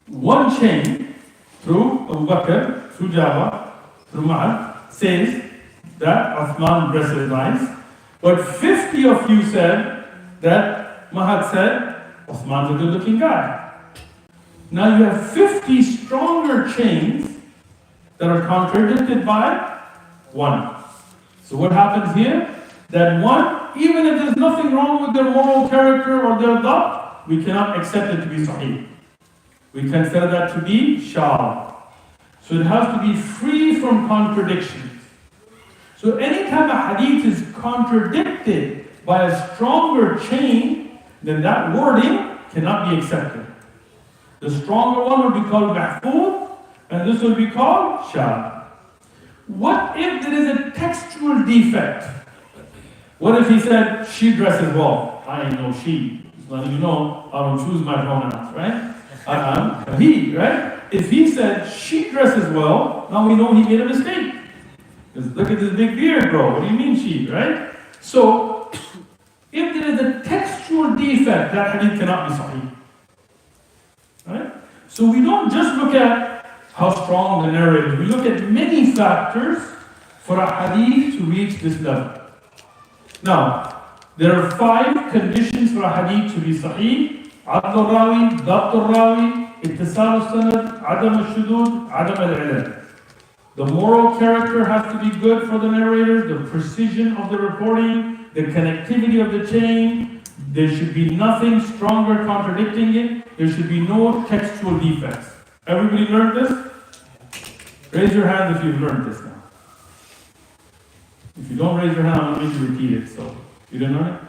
one chain through Abu Bakr, through Jabir, through Ma'ad, says that Uthman dresses nice, but 50 of you said that Mahad said Uthman's a good looking guy. Now you have 50 stronger chains that are contradicted by one. So what happens here? That one, even if there's nothing wrong with their moral character or their dhabt, we cannot accept it to be sahih. We consider that to be shadh. So it has to be free from contradictions. So anytime a hadith is contradicted by a stronger chain, then that wording cannot be accepted. The stronger one would be called mahfuz, and this will be called shadh. What if there is a textual defect? What if he said she dresses well? I ain't no she. Just letting you know, I don't choose my pronouns, right? I'm a he, right? If he said she dresses well, now we know he made a mistake. Because look at this big beard, bro. What do you mean she, right? So, if there is a textual defect, that hadith cannot be sahih. Right? So we don't just look at how strong the narrator is. We look at many factors for a hadith to reach this level. Now, there are 5 conditions for a hadith to be sahih. عدل الراوي, ضبط الراوي, اتصال السند, عدم الشذوذ, عدم العلل. The moral character has to be good for the narrator, the precision of the reporting, the connectivity of the chain. There should be nothing stronger contradicting it. There should be no textual defects. Everybody learned this? Raise your hand if you've learned this now. If you don't raise your hand, I'm going to repeat it. So, you didn't learn it?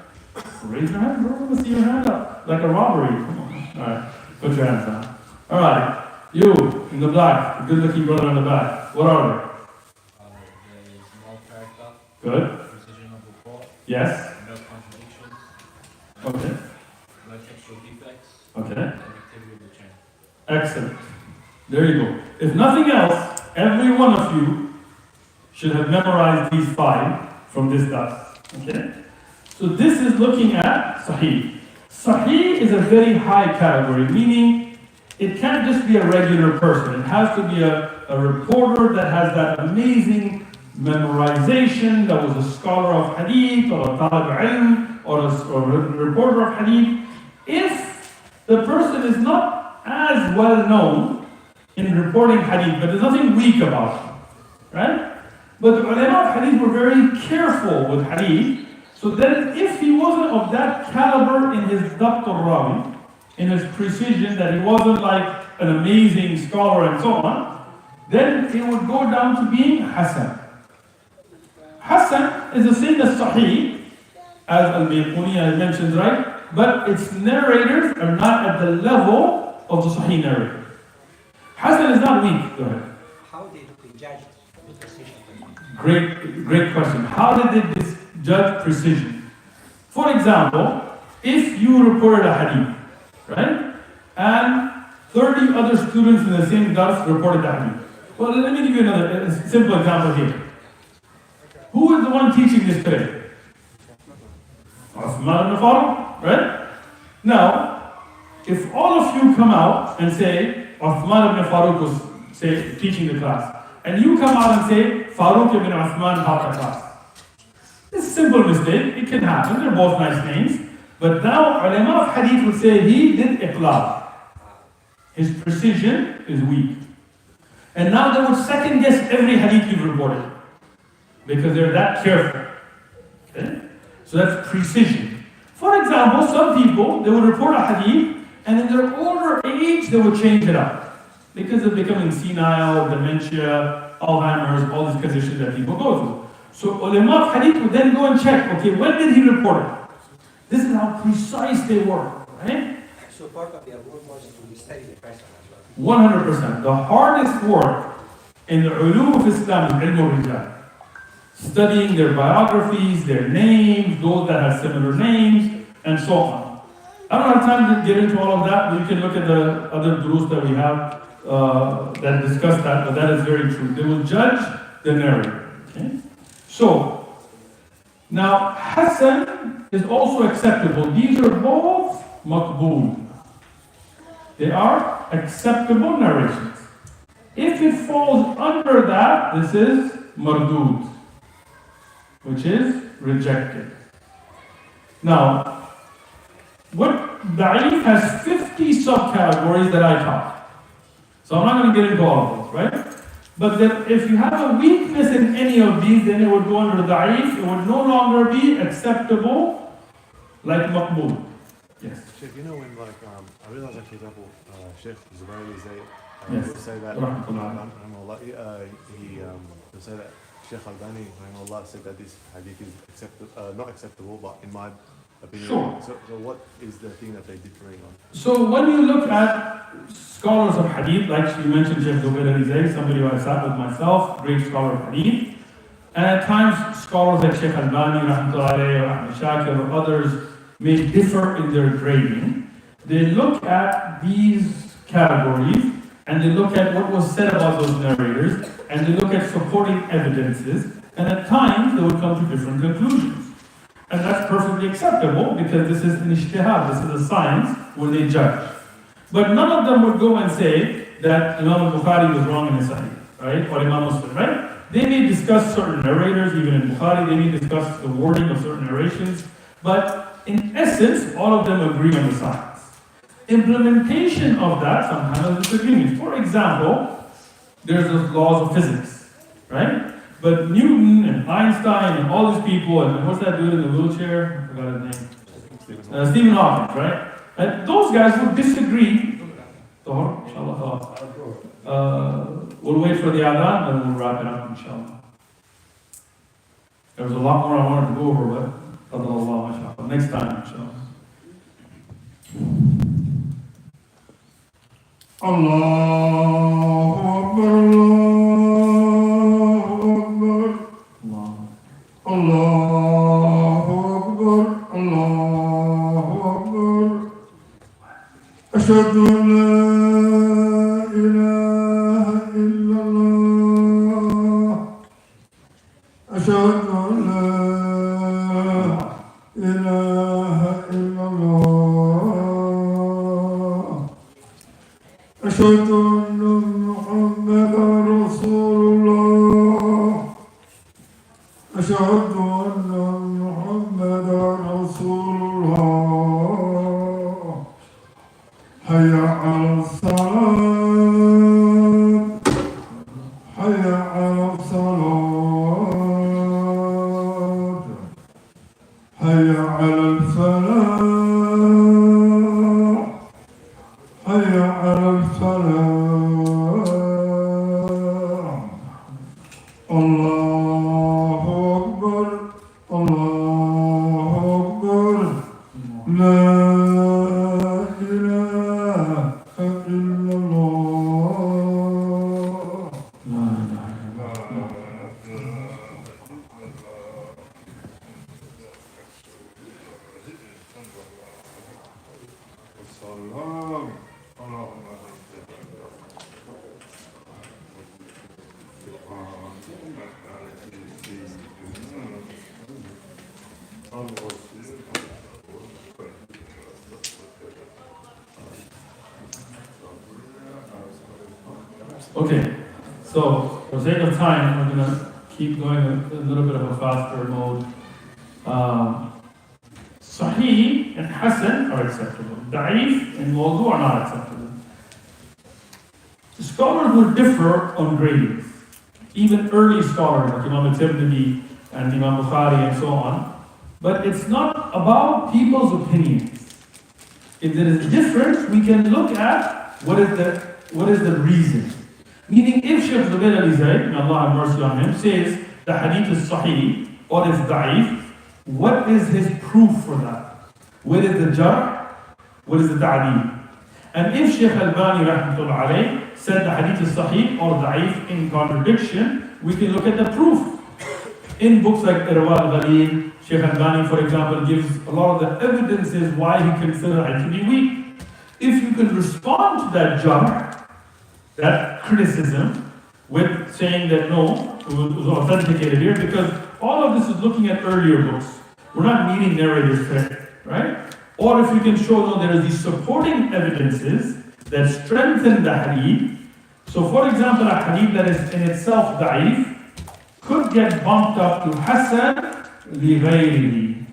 Raise your hand, bro. Let's see your hand up. Like a robbery. Come on. All right. Put your hands down. All right. You, in the black, the good-looking brother in the back. What are they? There is moral character, Good. precision of report, Yes. no contradictions, Okay. no textual defects, Okay. connectivity of the chain. Excellent. There you go. If nothing else, every one of you should have memorized these 5 from this class. Okay? So this is looking at Sahih. Sahih is a very high category, meaning it can't just be a regular person. It has to be a reporter that has that amazing memorization, that was a scholar of hadith, or a talib ilm, or a reporter of hadith. If the person is not as well known in reporting hadith, but there's nothing weak about him, right? But the ulama of hadith were very careful with hadith, so that if he wasn't of that caliber in his dabt al-rawi, in his precision, that he wasn't like an amazing scholar and so on, then it would go down to being Hasan. Hasan is the same as Sahih, as Al-Bayquni mentioned, right? But its narrators are not at the level of the Sahih narrator. Hasan is not weak. Go ahead. How did the judge put precision? Great question. How did they judge precision? For example, if you reported a hadith, right? And 30 other students in the same dars reported the hadith. Well, let me give you another simple example here. Who is the one teaching this today? Uthman ibn Farooq, right? Now, if all of you come out and say, Uthman ibn Farooq was teaching the class, and you come out and say, Farooq ibn Uthman taught the class. It's a simple mistake, it can happen, they're both nice names. But now, ulama of hadith would say he did iqlab. His precision is weak. And now they would second guess every hadith you've reported. Because they're that careful. Okay? So that's precision. For example, some people, they would report a hadith, and in their older age, they would change it up. Because of becoming senile, dementia, Alzheimer's, all these conditions that people go through. So ulama of hadith would then go and check, okay, when did he report it? This is how precise they were, right? So part of their work was to study the person as well. 100%. The hardest work in the ulum of Islam is ilm al-rijal. Studying their biographies, their names, those that have similar names, and so on. I don't have time to get into all of that, but you can look at the other durus that we have that discuss that, but that is very true. They will judge the narrator. Okay? So, now Hasan is also acceptable. These are both maqbool. They are acceptable narrations. If it falls under that, this is mardud, which is rejected. Now, what da'if has 50 subcategories that I taught. So I'm not going to get into all of those, right? But then if you have a weakness in any of these, then it would go under da'if. It would no longer be acceptable like maqbool. Yes. Sheikh, you know when I realize like for example, Sheikh 𝐂𝐨𝐮𝐬𝐿 Yes. will say that he will say that Sheikh Al-Bani said that this hadith is not acceptable, but in my opinion. Sure. So what is the thing that they're differing on? So when you look at scholars of hadith, like you mentioned Sheikh 𝐂𝐨𝐿, somebody who I sat with myself, great scholar of hadith, and at times scholars like Sheikh Al-Bani, rahmatullahi alayhi, or Ahmed Shakir, or others, may differ in their grading, they look at these categories and they look at what was said about those narrators and they look at supporting evidences, and at times they would come to different conclusions. And that's perfectly acceptable because this is an ijtihad, this is a science where they judge. But none of them would go and say that Imam al-Bukhari was wrong in his Sahih, right? Or Imam Muslim, right? They may discuss certain narrators, even in Bukhari, they may discuss the wording of certain narrations, but in essence, all of them agree on the science. Implementation of that sometimes has disagreements. For example, there's the laws of physics, right? But Newton and Einstein and all these people, and what's that dude in the wheelchair? I forgot his name. Stephen Hawking, right? And those guys would disagree. We'll wait for the adhan and we'll wrap it up, inshallah. There was a lot more I wanted to go over, but next time, inshallah. Allahu Akbar, Allahu Akbar, Allahu Akbar. Ashhadu an la ilaha illallah. Ashhadu an la ilaha illallah. Ashhadu anna Muhammadan Rasulullah. Ashhadu anna Muhammadan Rasulullah. Hayya ala salat. Hayya ala salat. Hayya ala falah. Hayya ala falah. Allahu Akbar, Allahu Akbar. La ilaha illallah. Okay, so for sake of time, we're going to keep going a little bit of a faster mode. Sahih and Hasan are acceptable. Da'if and Mawdu are not acceptable. The scholars will differ on gradings. Even early scholars like Imam al-Tirmidhi and Imam Bukhari and so on. But it's not about people's opinions. If there is a difference, we can look at what is the reason. Meaning, if Shaykh Zubair al-Zayd, may Allah have mercy on him, says the hadith is sahih or is da'if, what is his proof for that? What is the jar? What is the ta'deed? And if Shaykh Al-Bani rahmatullah alayh said the hadith is sahih or da'if in contradiction, we can look at the proof. In books like Irwa al-Ghalil, Shaykh Al-Bani, for example, gives a lot of the evidences why he considered it to be weak. If you can respond to that jar, that criticism, with saying that no, it was authenticated here, because all of this is looking at earlier books. We're not needing narrators today, right? Or if you can show no, there are these supporting evidences that strengthen the hadith. So for example, a hadith that is in itself da'if could get bumped up to Hasan 𝐂𝐨𝐮𝐬𝐿.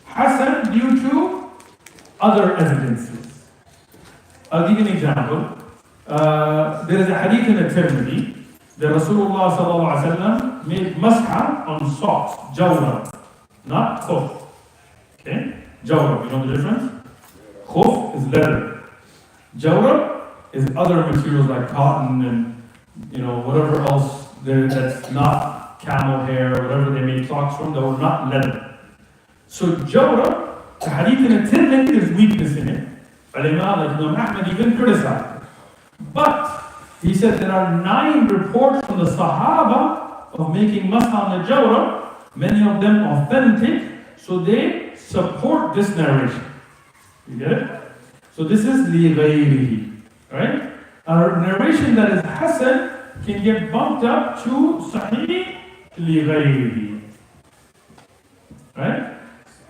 Hasan due to other evidences. I'll give you an example. There is a hadith in the Tirmidhi that Rasulullah sallallahu alaihi wasallam made masha on socks, jawrab, not khuf. Okay? Jawrab, you know the difference? Khuf is leather. Jawrab is other materials like cotton and whatever else there that's not camel hair, whatever they made socks from that were not leather. So jawrab, the hadith in the Tirmidhi, there's weakness in it. Ulama like Imam Ahmad even criticized it. But he said there are 9 reports from the Sahaba of making masah on the jawrab, many of them authentic. So they support this narration. You get it? So this is لِغَيْرِهِ. Right? A narration that is Hasan can get bumped up to Sahih لِغَيْرِهِ. Right?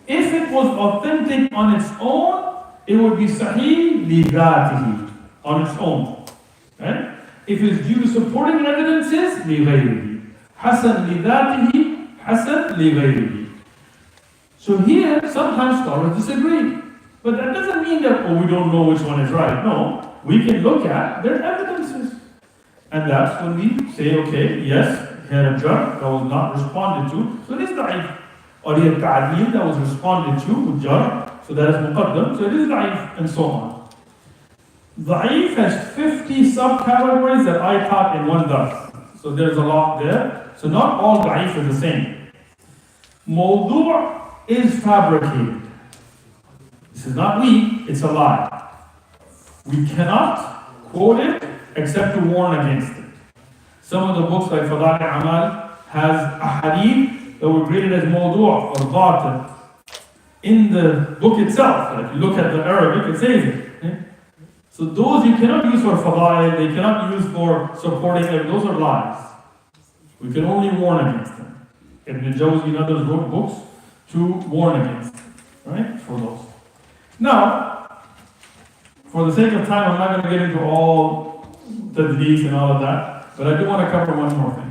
If it was authentic on its own, it would be Sahih لِذَاتِهِ, on its own. Right? If it's due to supporting evidences, لِغَيْرِهِ. Hasan لِذَاتِهِ, Hasan لِغَيْرِهِ. So here, sometimes scholars disagree. But that doesn't mean that, we don't know which one is right. No, we can look at their evidences. And that's when we say, okay, yes, here a jar that was not responded to, so it is da'if. Or here ta'adil that was responded to with jar, so that is muqaddam, so it is da'if, and so on. Da'if has 50 subcategories that I taught in one dars. So there's a lot there. So not all da'if is the same. Mawdu' is fabricated. This is not weak, it's a lie. We cannot quote it except to warn against it. Some of the books like Fadail Amal has a hadith that were graded as mawdu' or batil. In the book itself, if you look at the Arabic, it says it. Okay? So those you cannot use for Fadail, they cannot use for supporting it, those are lies. We can only warn against them. Ibn Jawzi and others wrote books to warn against them, right? For those. Now, for the sake of time, I'm not going to get into all the tadlis and all of that, but I do want to cover one more thing.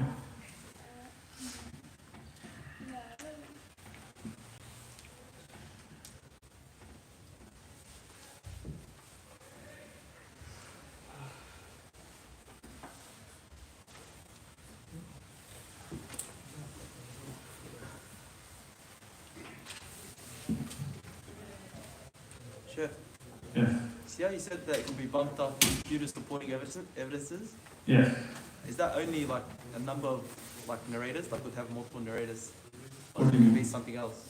Sure. Yes. See how you said that it could be bumped up due to supporting evidences? Yes. Is that only like a number of like narrators, like would have multiple narrators? Or What it do you could be mean? something else?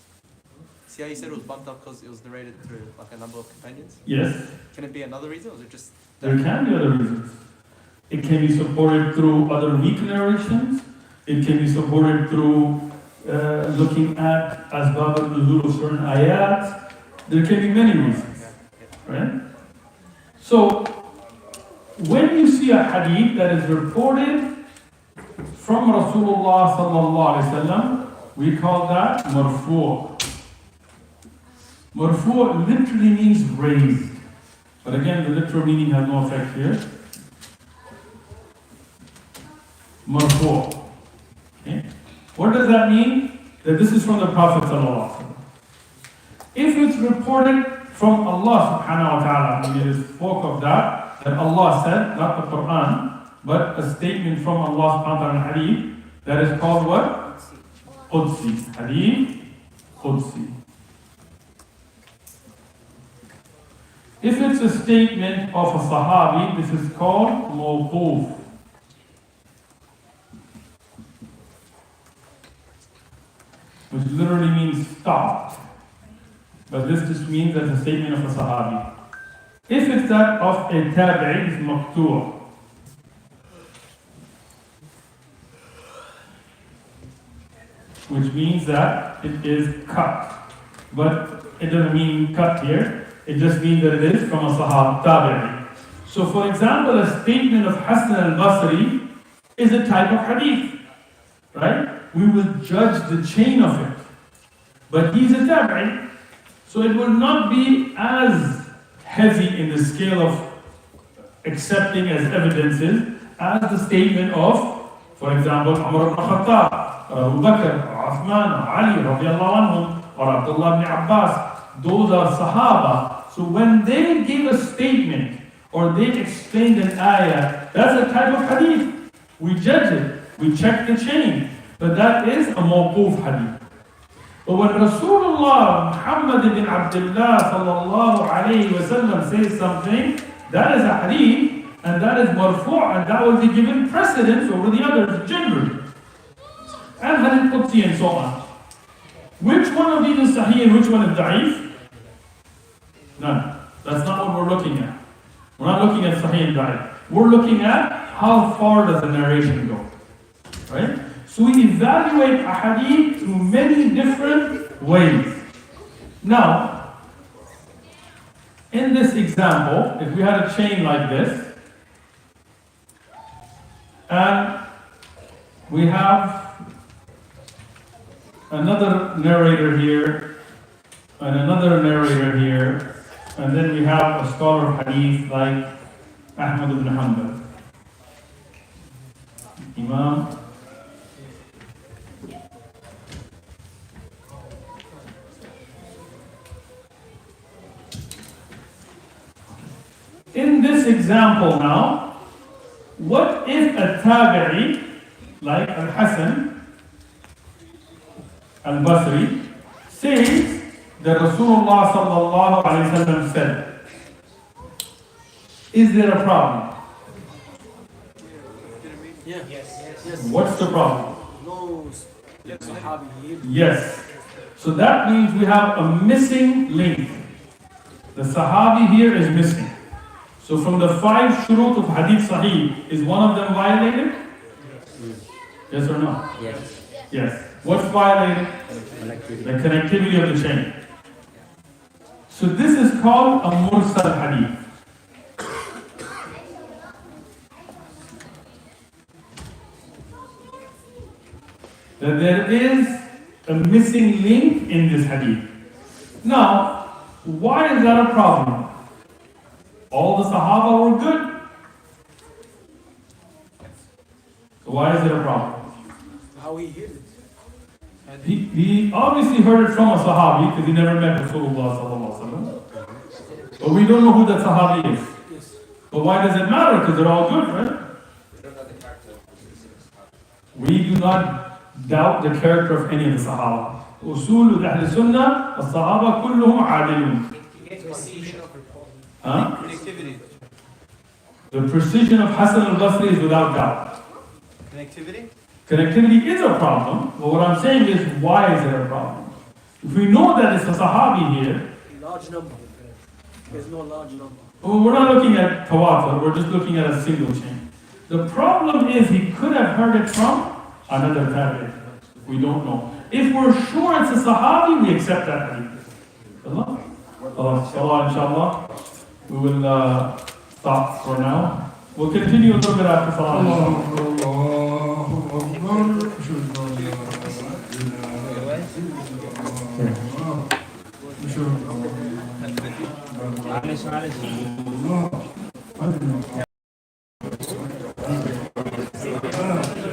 See how you said it was bumped up because it was narrated through like a number of companions? Yes. Can it be another reason, or is it just There can be other reasons. It can be supported through other weak narrations. It can be supported through looking at asbab al-nuzul of certain ayat. There can be many reasons, right? So, when you see a hadith that is reported from Rasulullah sallallahu alaihi wasallam, we call that marfu'. Marfu' literally means raised. But again, the literal meaning has no effect here. Marfu'. Okay? What does that mean? That this is from the Prophet sallallahu alaihi wasallam. If it's reported from Allah subhanahu wa ta'ala, and it spoke of that Allah said, not the Quran, but a statement from Allah subhanahu wa ta'ala in hadith, that is called what? Qudsi. Hadith Qudsi. If it's a statement of a Sahabi, this is called mawquf. Which literally means stopped. But this just means that it's a statement of a Sahabi. If it's that of a Tabi'i, it's maqtu'. Which means that it is cut. But it doesn't mean cut here. It just means that it is from a Sahabi, Tabi'i. So for example, a statement of Hasan al-Basri is a type of hadith. Right? We will judge the chain of it. But he's a Tabi'i. So it will not be as heavy in the scale of accepting as evidences as the statement of, for example, Umar ibn Khattab, or Abu Bakr, or Uthman, or Ali, radiallahu anhum, or Abdullah ibn Abbas. Those are Sahaba. So when they give a statement, or they explain an ayah, that's a type of hadith. We judge it, we check the chain. But that is a mawquf hadith. But when Rasulullah Muhammad ibn Abdullah sallallahu alayhi wa sallam says something, that is a hadith, and that is marfu', and that will be given precedence over the others generally. And hadith Qudsi and so on. Which one of these is sahih and which one is da'if? None. That's not what we're looking at. We're not looking at sahih and da'if. We're looking at how far does the narration go. Right? So we evaluate a hadith through many different ways. Now, in this example, if we had a chain like this, and we have another narrator here, and another narrator here, and then we have a scholar of hadith like Ahmad ibn Hanbal, Imam. In this example now, what if a tabi'i, like Al-Hasan al-Basri, says that Rasulullah sallallahu alayhi wa sallam said? Is there a problem? Yes. What's the problem? No. Yes. So that means we have a missing link. The Sahabi here is missing. So from the 5 shurut of Hadith Sahih, is one of them violated? Yes or no? Yes. Yes. What's violated? Connectivity. The connectivity of the chain. So this is called a mursal hadith. That there is a missing link in this hadith. Now, why is that a problem? All the Sahaba were good. So why is it a problem? How he hid it. He obviously heard it from a Sahabi because he never met Rasulullah sallallahu alaihi wasallam. But we don't know who that Sahabi is. Yes. But why does it matter? Because they're all good, right? We do not doubt the character of any of the Sahaba. Usul Ahl Sunnah, al-Sahaba kulluhum adilun. Huh? Connectivity. The precision of Hasan al-Basri is without doubt. Connectivity? Connectivity is a problem, but what I'm saying is, why is it a problem? If we know that it's a Sahabi here, Large number. There's no large number. well, we're not looking at Tawatur, we're just looking at a single chain. The problem is he could have heard it from another tabi'i. We don't know. If we're sure it's a Sahabi, we accept that hadith. Allah? Allah, inshallah. We will stop for now. We'll continue a little bit after Salah. معلش